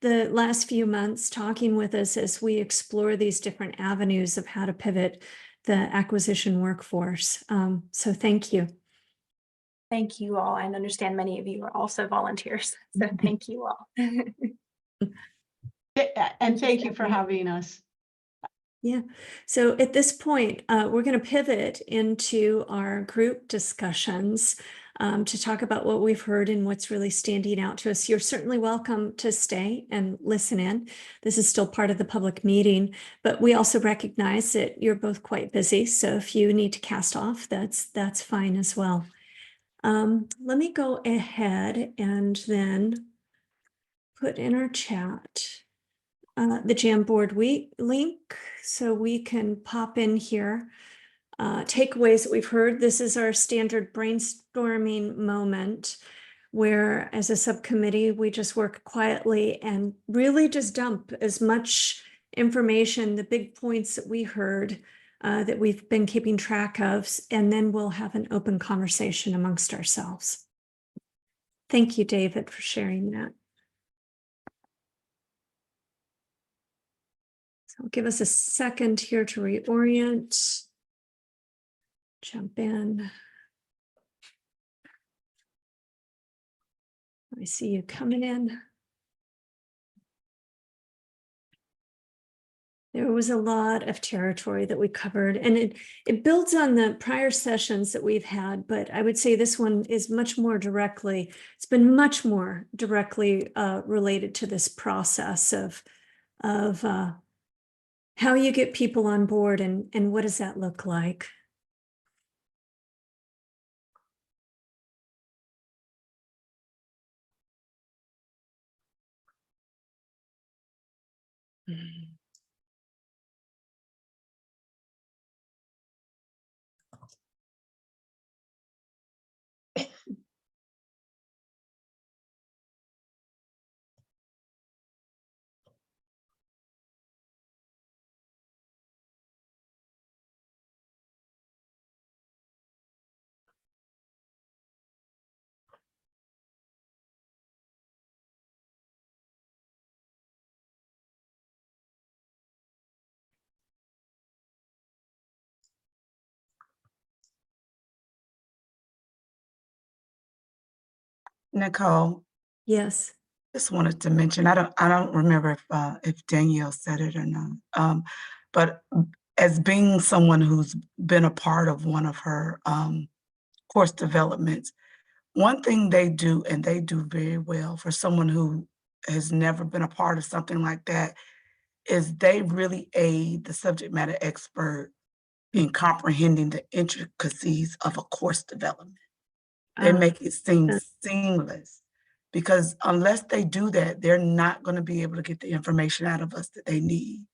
the last few months talking with us as we explore these different avenues of how to pivot the acquisition workforce. So thank you. Thank you all, and understand many of you are also volunteers. So thank you all. And thank you for having us. Yeah. So at this point, we're going to pivot into our group discussions to talk about what we've heard and what's really standing out to us. You're certainly welcome to stay and listen in. This is still part of the public meeting, but we also recognize that you're both quite busy. So if you need to cast off, that's fine as well. Let me go ahead and then put in our chat the Jamboard link so we can pop in here. Takeaways that we've heard. This is our standard brainstorming moment where, as a subcommittee, we just work quietly and really just dump as much information, the big points that we heard that we've been keeping track of, and then we'll have an open conversation amongst ourselves. Thank you, David, for sharing that. So give us a second here to reorient. Jump in. I see you coming in. There was a lot of territory that we covered, and it builds on the prior sessions that we've had, but I would say this one is much more directly, it's been much more directly related to this process of how you get people on board and what does that look like? Nicole, Yes. just wanted to mention, I don't remember if Danielle said it or not, but as being someone who's been a part of one of her course developments, one thing they do, and they do very well for someone who has never been a part of something like that, is they really aid the subject matter expert in comprehending the intricacies of a course development. They make it seem seamless, because unless they do that, they're not going to be able to get the information out of us that they need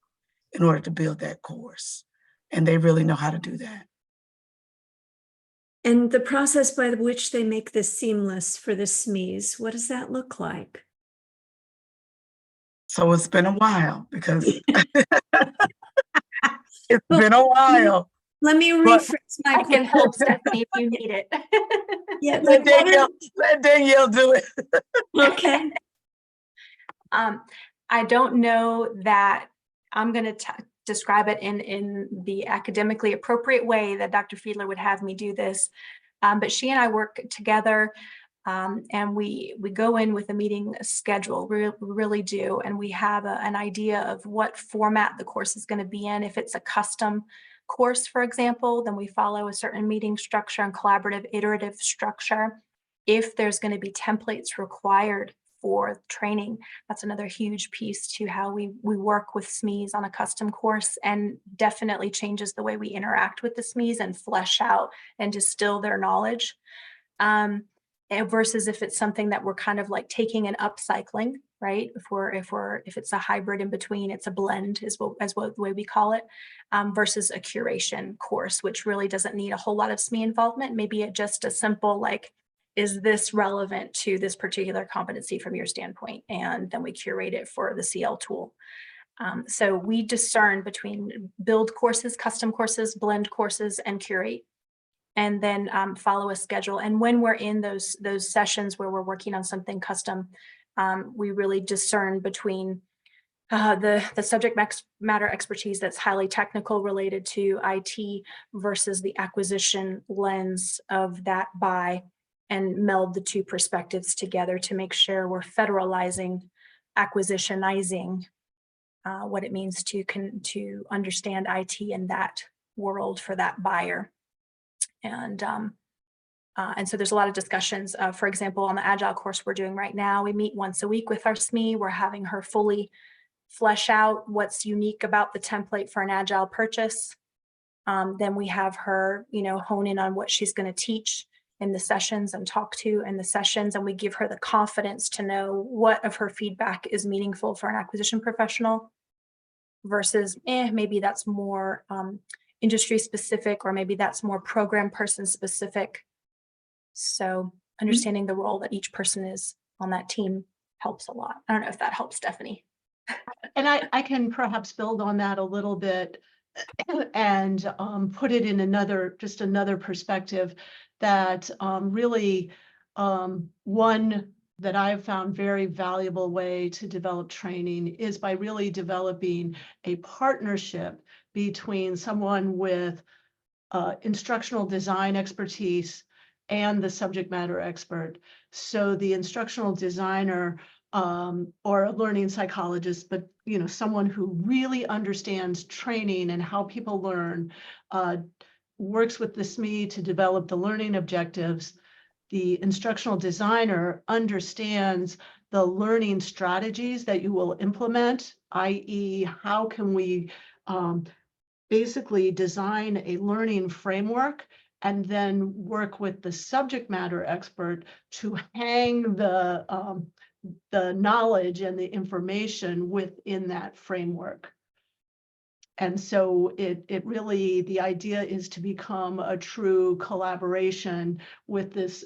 in order to build that course. And they really know how to do that. And the process by which they make this seamless for the SMEs, what does that look like? So it's been a while, because it's been a while. Let me rephrase my I can question. help, Stephanie, if you need it. Yeah, Let Danielle do it. okay. I don't know that I'm going to describe it in the academically appropriate way that Dr. Fiedler would have me do this. But she and I work together, and we go in with a meeting schedule. We really do. And we have an idea of what format the course is going to be in. If it's a custom course, for example, then we follow a certain meeting structure and collaborative iterative structure. If there's going to be templates required for training, that's another huge piece to how we work with SMEs on a custom course, and definitely changes the way we interact with the SMEs and flesh out and distill their knowledge. versus if it's something that we're kind of like taking and upcycling, right? If it's a hybrid in between, it's a blend the way we call it, versus a curation course, which really doesn't need a whole lot of SME involvement. Maybe it just a simple like, is this relevant to this particular competency from your standpoint? And then we curate it for the CL tool. So we discern between build courses, custom courses, blend courses, and curate, and then follow a schedule. And when we're in those sessions where we're working on something custom, we really discern between the subject matter expertise that's highly technical related to IT versus the acquisition lens of that buy, and meld the two perspectives together to make sure we're federalizing, acquisitionizing what it means to understand IT in that world for that buyer. And so there's a lot of discussions. For example, on the Agile course we're doing right now, we meet once a week with our SME. We're having her fully flesh out what's unique about the template for an Agile purchase. Then we have her, hone in on what she's going to teach in the sessions and talk to in the sessions. And we give her the confidence to know what of her feedback is meaningful for an acquisition professional versus maybe that's more industry specific, or maybe that's more program person specific. So understanding the role that each person is on that team helps a lot. I don't know if that helps, Stephanie. And I can perhaps build on that a little bit and put it in another perspective that really one that I've found very valuable way to develop training is by really developing a partnership between someone with instructional design expertise and the subject matter expert. So the instructional designer or a learning psychologist, but someone who really understands training and how people learn, works with the SME to develop the learning objectives. The instructional designer understands the learning strategies that you will implement, i.e., how can we basically design a learning framework and then work with the subject matter expert to hang the knowledge and the information within that framework. And so it really, the idea is to become a true collaboration with this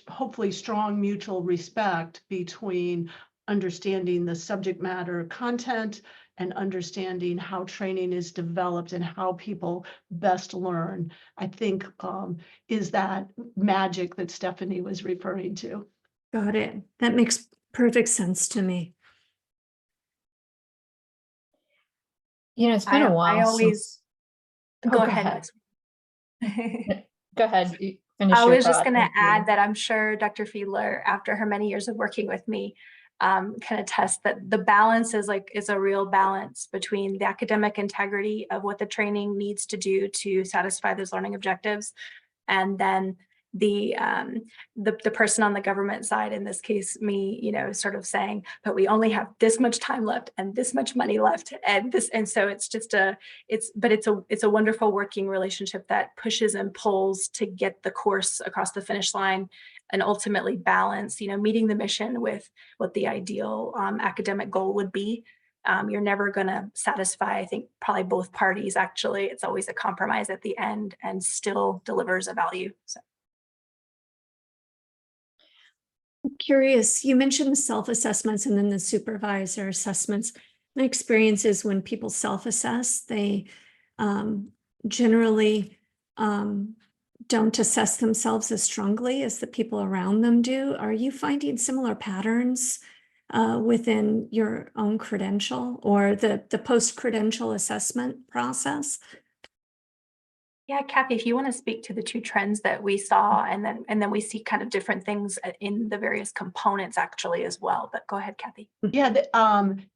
hopefully strong mutual respect between understanding the subject matter content and understanding how training is developed and how people best learn, I think is that magic that Stephanie was referring to. Got it. That makes perfect sense to me. It's been a while. I always go ahead. Go ahead. Finish I your was just thought. going to Thank you. add that I'm sure Dr. Fiedler, after her many years of working with me, can attest that the balance is a real balance between the academic integrity of what the training needs to do to satisfy those learning objectives, and then the person on the government side, in this case me, sort of saying, but we only have this much time left and this much money left, and so it's just it's a wonderful working relationship that pushes and pulls to get the course across the finish line and ultimately balance, meeting the mission with what the ideal academic goal would be. You're never going to satisfy, I think, probably both parties. Actually, it's always a compromise at the end and still delivers a value. So. I'm curious, you mentioned the self-assessments and then the supervisor assessments. My experience is when people self-assess, they generally don't assess themselves as strongly as the people around them do. Are you finding similar patterns within your own credential or the post-credential assessment process? Yeah, Kathy, if you want to speak to the two trends that we saw, and then we see kind of different things in the various components actually as well. But go ahead, Kathy. Yeah,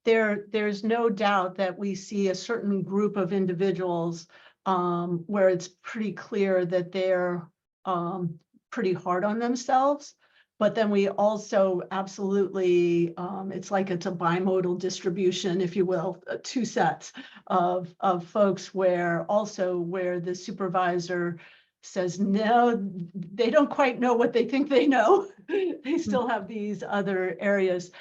there's no doubt that we see a certain group of individuals where it's pretty clear that they're pretty hard on themselves. But then we also absolutely, it's like it's a bimodal distribution, if you will, two sets of folks where the supervisor says, no, they don't quite know what they think they know. They still have these other areas.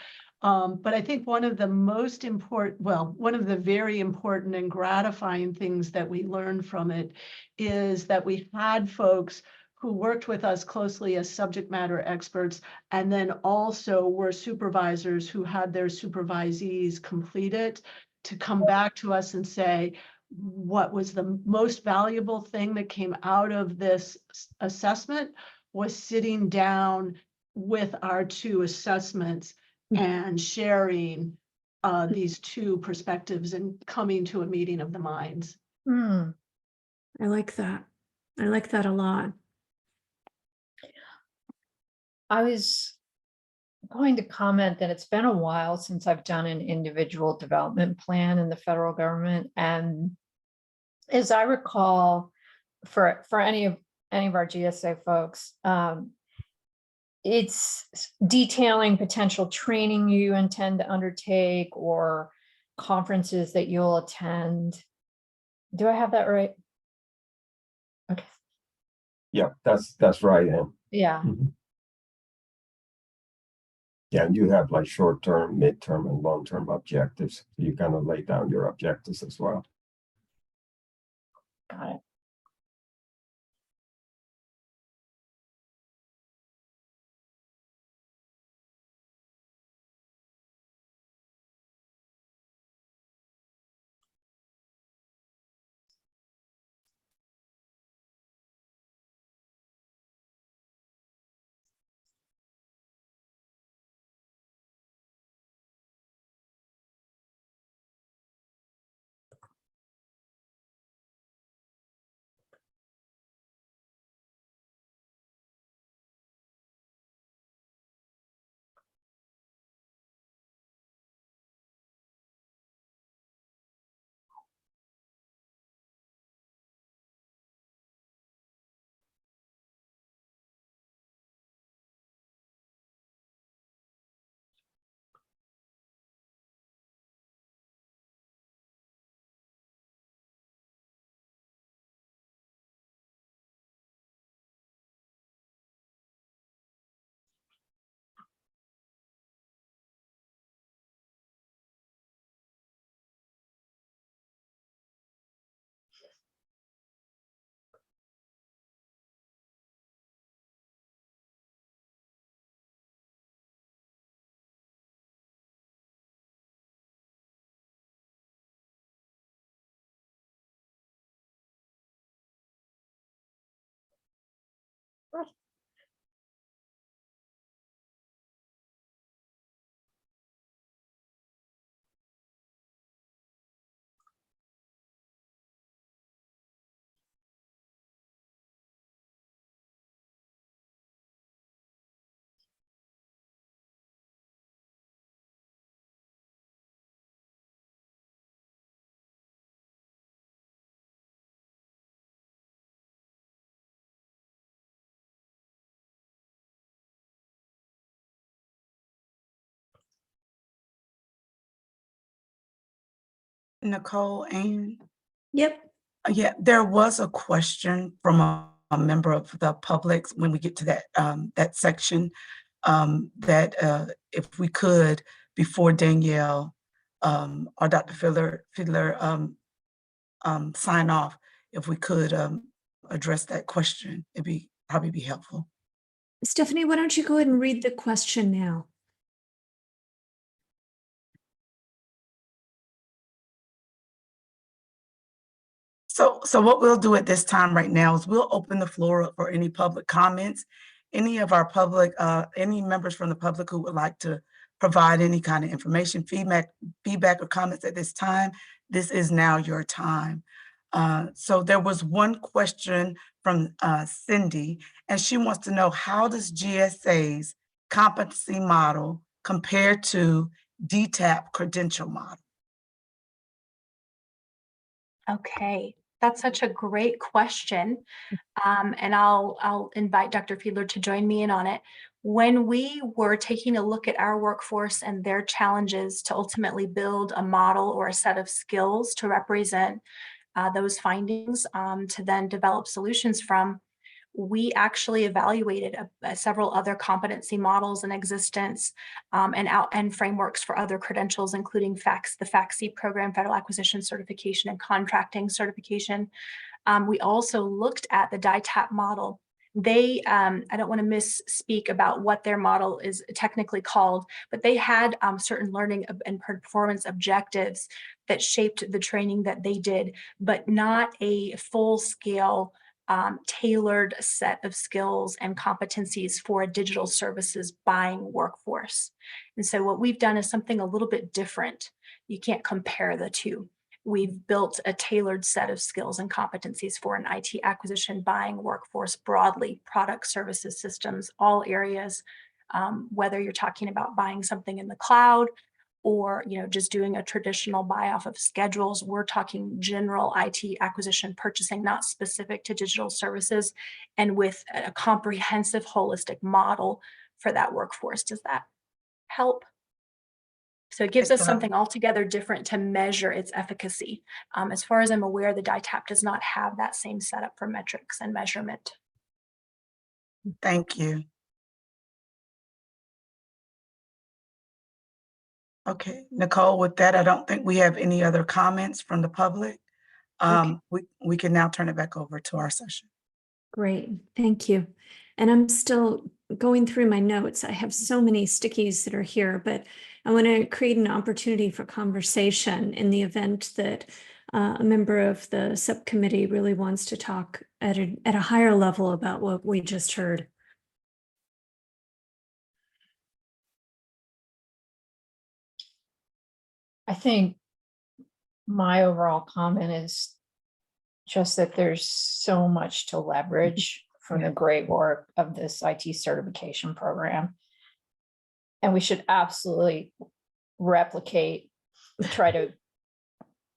But I think one of the most important, well, one of the very important and gratifying things that we learned from it is that we had folks who worked with us closely as subject matter experts, and then also were supervisors who had their supervisees complete it, to come back to us and say, what was the most valuable thing that came out of this assessment was sitting down with our two assessments and sharing these two perspectives and coming to a meeting of the minds. Hmm. I like that. I like that a lot. I was going to comment that it's been a while since I've done an individual development plan in the federal government. And as I recall, for any of our GSA folks, it's detailing potential training you intend to undertake or conferences that you'll attend. Do I have that right? Okay. Yeah, that's right. And Yeah. yeah, and you have like short-term, midterm, and long-term objectives. You kind of lay down your objectives as well. Got it. Nicole, and Yep. yeah, there was a question from a member of the public when we get to that that section, that if we could, before Danielle or Dr. Fiedler sign off, if we could address that question, it'd probably be helpful. Stephanie, why don't you go ahead and read the question now? So what we'll do at this time right now is we'll open the floor up for any public comments. Any of our public, any members from the public who would like to provide any kind of information, feedback or comments at this time, this is now your time. So there was one question from Cindy, and she wants to know, how does GSA's competency model compare to DTAP credential model? Okay, that's such a great question. And I'll invite Dr. Fiedler to join me in on it. When we were taking a look at our workforce and their challenges to ultimately build a model or a set of skills to represent those findings, to then develop solutions from, we actually evaluated several other competency models in existence and frameworks for other credentials, including FACS, the FAC program, Federal Acquisition Certification and Contracting Certification. We also looked at the DITAP model. They, I don't want to misspeak about what their model is technically called, but they had certain learning and performance objectives that shaped the training that they did, but not a full-scale tailored set of skills and competencies for a digital services buying workforce. And so what we've done is something a little bit different. You can't compare the two. We've built a tailored set of skills and competencies for an IT acquisition buying workforce broadly, product, services, systems, all areas, whether you're talking about buying something in the cloud or just doing a traditional buy off of schedules. We're talking general IT acquisition purchasing, not specific to digital services, and with a comprehensive holistic model for that workforce. Does that help? So it gives us something altogether different to measure its efficacy. As far as I'm aware, the DITAP does not have that same setup for metrics and measurement. Thank you. Okay, Nicole, with that, I don't think we have any other comments from the public. We can now turn it back over to our session. Great, thank you. And I'm still going through my notes. I have so many stickies that are here, but I want to create an opportunity for conversation in the event that a member of the subcommittee really wants to talk at a higher level about what we just heard. I think my overall comment is just that there's so much to leverage from the great work of this IT certification program. And we should absolutely try to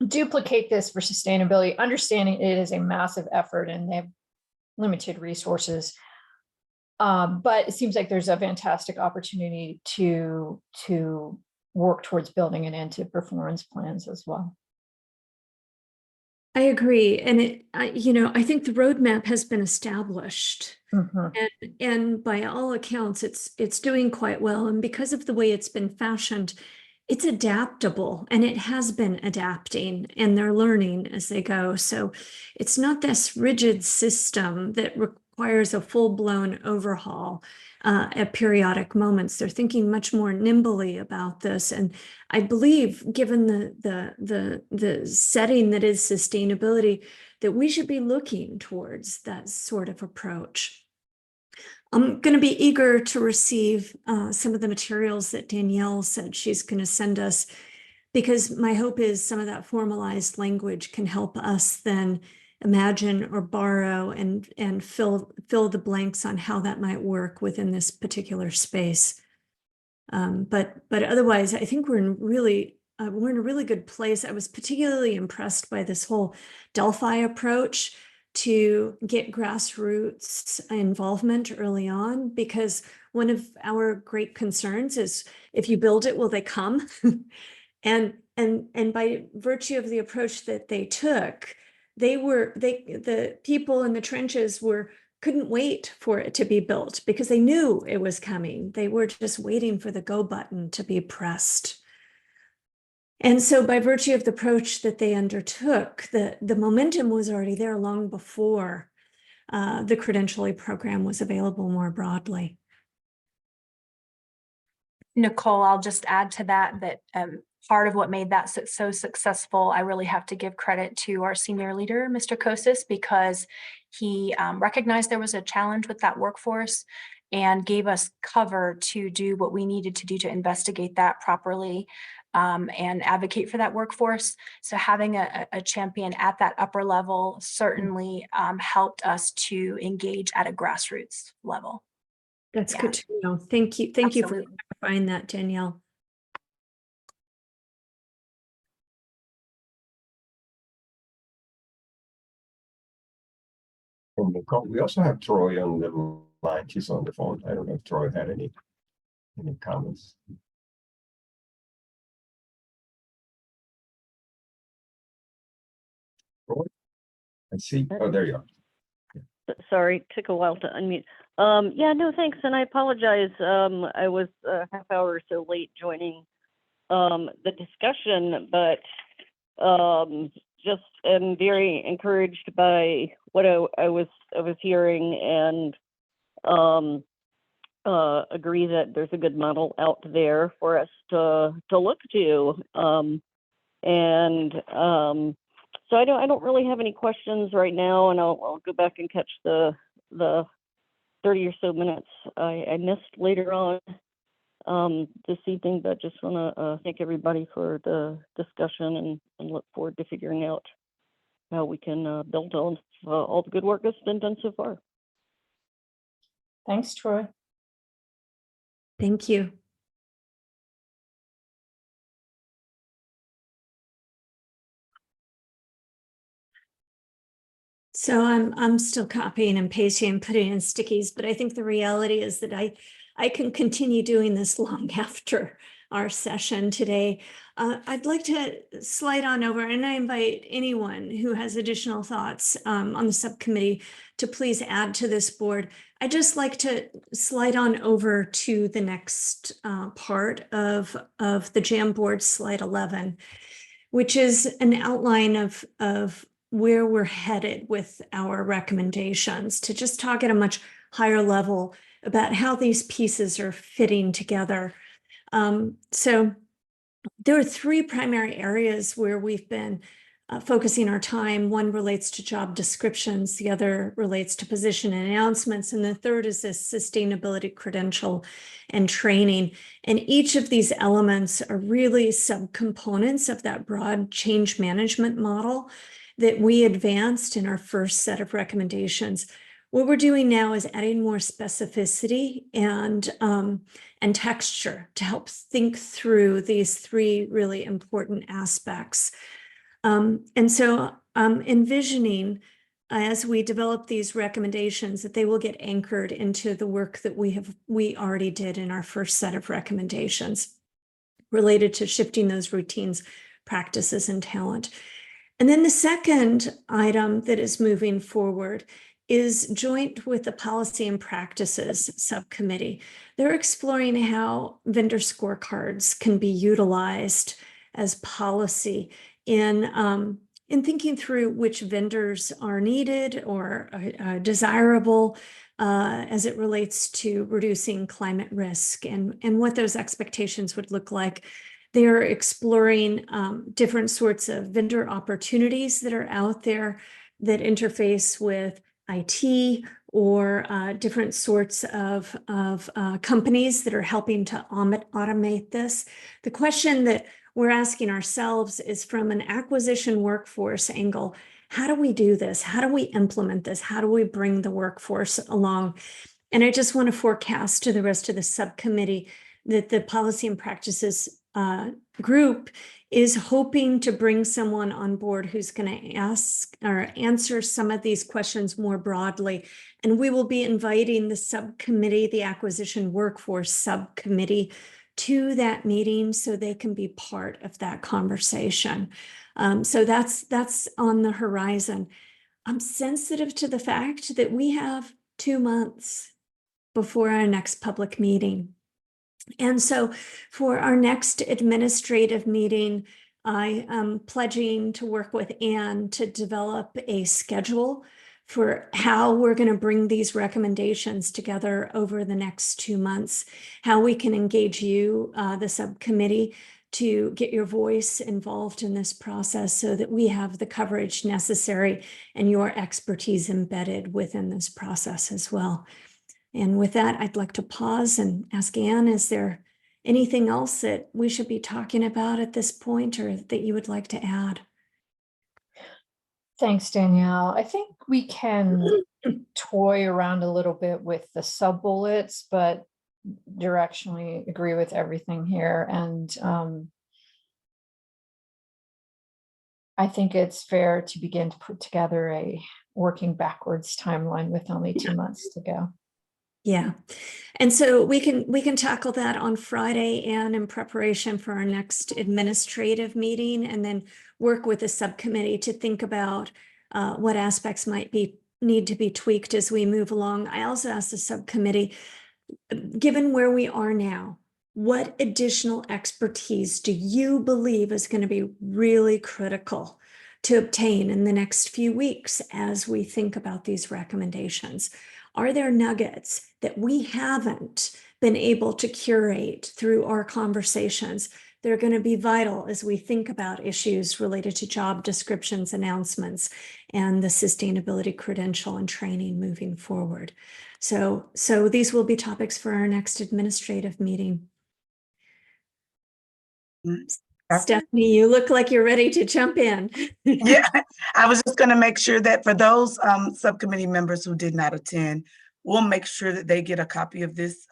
duplicate this for sustainability, understanding it is a massive effort and they have limited resources. But it seems like there's a fantastic opportunity to work towards building it into performance plans as well. I agree. And I think the roadmap has been established. And by all accounts, it's doing quite well. And because of the way it's been fashioned, it's adaptable and it has been adapting and they're learning as they go. So it's not this rigid system that requires a full-blown overhaul at periodic moments. They're thinking much more nimbly about this. And I believe, given the setting that is sustainability, that we should be looking towards that sort of approach. I'm going to be eager to receive some of the materials that Danielle said she's going to send us, because my hope is some of that formalized language can help us then imagine or borrow and fill the blanks on how that might work within this particular space. But otherwise, I think we're in a really good place. I was particularly impressed by this whole Delphi approach to get grassroots involvement early on, because one of our great concerns is, if you build it, will they come? and by virtue of the approach that they took, the people in the trenches couldn't wait for it to be built because they knew it was coming. They were just waiting for the go button to be pressed. And so by virtue of the approach that they undertook, the momentum was already there long before the credentialing program was available more broadly. Nicole, I'll just add to that part of what made that so successful, I really have to give credit to our senior leader, Mr. Kosis, because he recognized there was a challenge with that workforce and gave us cover to do what we needed to do to investigate that properly and advocate for that workforce. So having a champion at that upper level certainly helped us to engage at a grassroots level. That's good to know. Thank you. Thank you for clarifying that, Danielle. And Nicole, we also have Troy on the line. She's on the phone. I don't know if Troy had any comments. Troy? I see. Oh, there you are. sorry, took a while to unmute. Yeah, no, thanks, and I apologize. I was a half hour or so late joining the discussion, but just am very encouraged by what I was hearing, and agree that there's a good model out there for us to look to. So I don't really have any questions right now, and I'll go back and catch the 30 or so minutes I missed later on this evening, but just want to thank everybody for the discussion and look forward to figuring out how we can build on all the good work that's been done so far. Thanks, Troy. Thank you. So I'm still copying and pasting and putting in stickies, but I think the reality is that I can continue doing this long after our session today. I'd like to slide on over, and I invite anyone who has additional thoughts on the subcommittee to please add to this board. I'd just like to slide on over to the next part of the JAM board, slide 11, which is an outline of where we're headed with our recommendations, to just talk at a much higher level about how these pieces are fitting together. So there are three primary areas where we've been focusing our time. One relates to job descriptions, the other relates to position announcements, and the third is this sustainability credential and training. And each of these elements are really subcomponents of that broad change management model that we advanced in our first set of recommendations. What we're doing now is adding more specificity and texture to help think through these three really important aspects. And so I'm envisioning, as we develop these recommendations, that they will get anchored into the work that we already did in our first set of recommendations related to shifting those routines, practices, and talent. And then the second item that is moving forward is joint with the Policy and Practices Subcommittee. They're exploring how vendor scorecards can be utilized as policy in thinking through which vendors are needed or are desirable as it relates to reducing climate risk, and what those expectations would look like. They're exploring different sorts of vendor opportunities that are out there that interface with IT or different sorts of companies that are helping to automate this. The question that we're asking ourselves is, from an acquisition workforce angle, how do we do this? How do we implement this? How do we bring the workforce along? And I just want to forecast to the rest of the subcommittee that the Policy and Practices group is hoping to bring someone on board who's going to ask or answer some of these questions more broadly. And we will be inviting the subcommittee, the Acquisition Workforce Subcommittee, to that meeting so they can be part of that conversation. So that's on the horizon. I'm sensitive to the fact that we have 2 months before our next public meeting. And so for our next administrative meeting, I am pledging to work with Anne to develop a schedule for how we're going to bring these recommendations together over the next 2 months, how we can engage you, the subcommittee, to get your voice involved in this process so that we have the coverage necessary and your expertise embedded within this process as well. And with that, I'd like to pause and ask Anne, is there anything else that we should be talking about at this point, or that you would like to add? Thanks, Danielle. I think we can toy around a little bit with the sub-bullets, but directionally agree with everything here. And I think it's fair to begin to put together a working backwards timeline with only 2 months to go. Yeah. And so we can tackle that on Friday, and in preparation for our next administrative meeting, and then work with the subcommittee to think about what aspects might be need to be tweaked as we move along. I also asked the subcommittee, given where we are now, what additional expertise do you believe is going to be really critical to obtain in the next few weeks as we think about these recommendations? Are there nuggets that we haven't been able to curate through our conversations? They're going to be vital as we think about issues related to job descriptions, announcements, and the sustainability credential and training moving forward. So these will be topics for our next administrative meeting. Stephanie, you look like you're ready to jump in. Yeah, I was just going to make sure that for those subcommittee members who did not attend, we'll make sure that they get a copy of this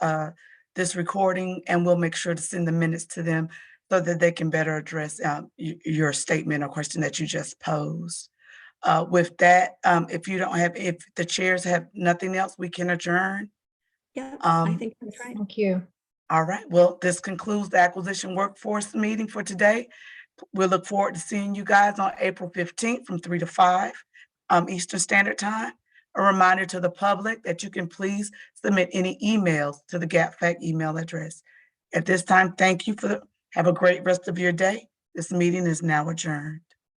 this recording, and we'll make sure to send the minutes to them so that they can better address your statement or question that you just posed. With that, if the chairs have nothing else, we can adjourn. Yeah, I think that's right. Thank you. All right, well, this concludes the Acquisition Workforce meeting for today. We'll look forward to seeing you guys on April 15th from 3 to 5 Eastern Standard Time. A reminder to the public that you can please submit any emails to the GapFAC email address. At this time, thank you have a great rest of your day. This meeting is now adjourned.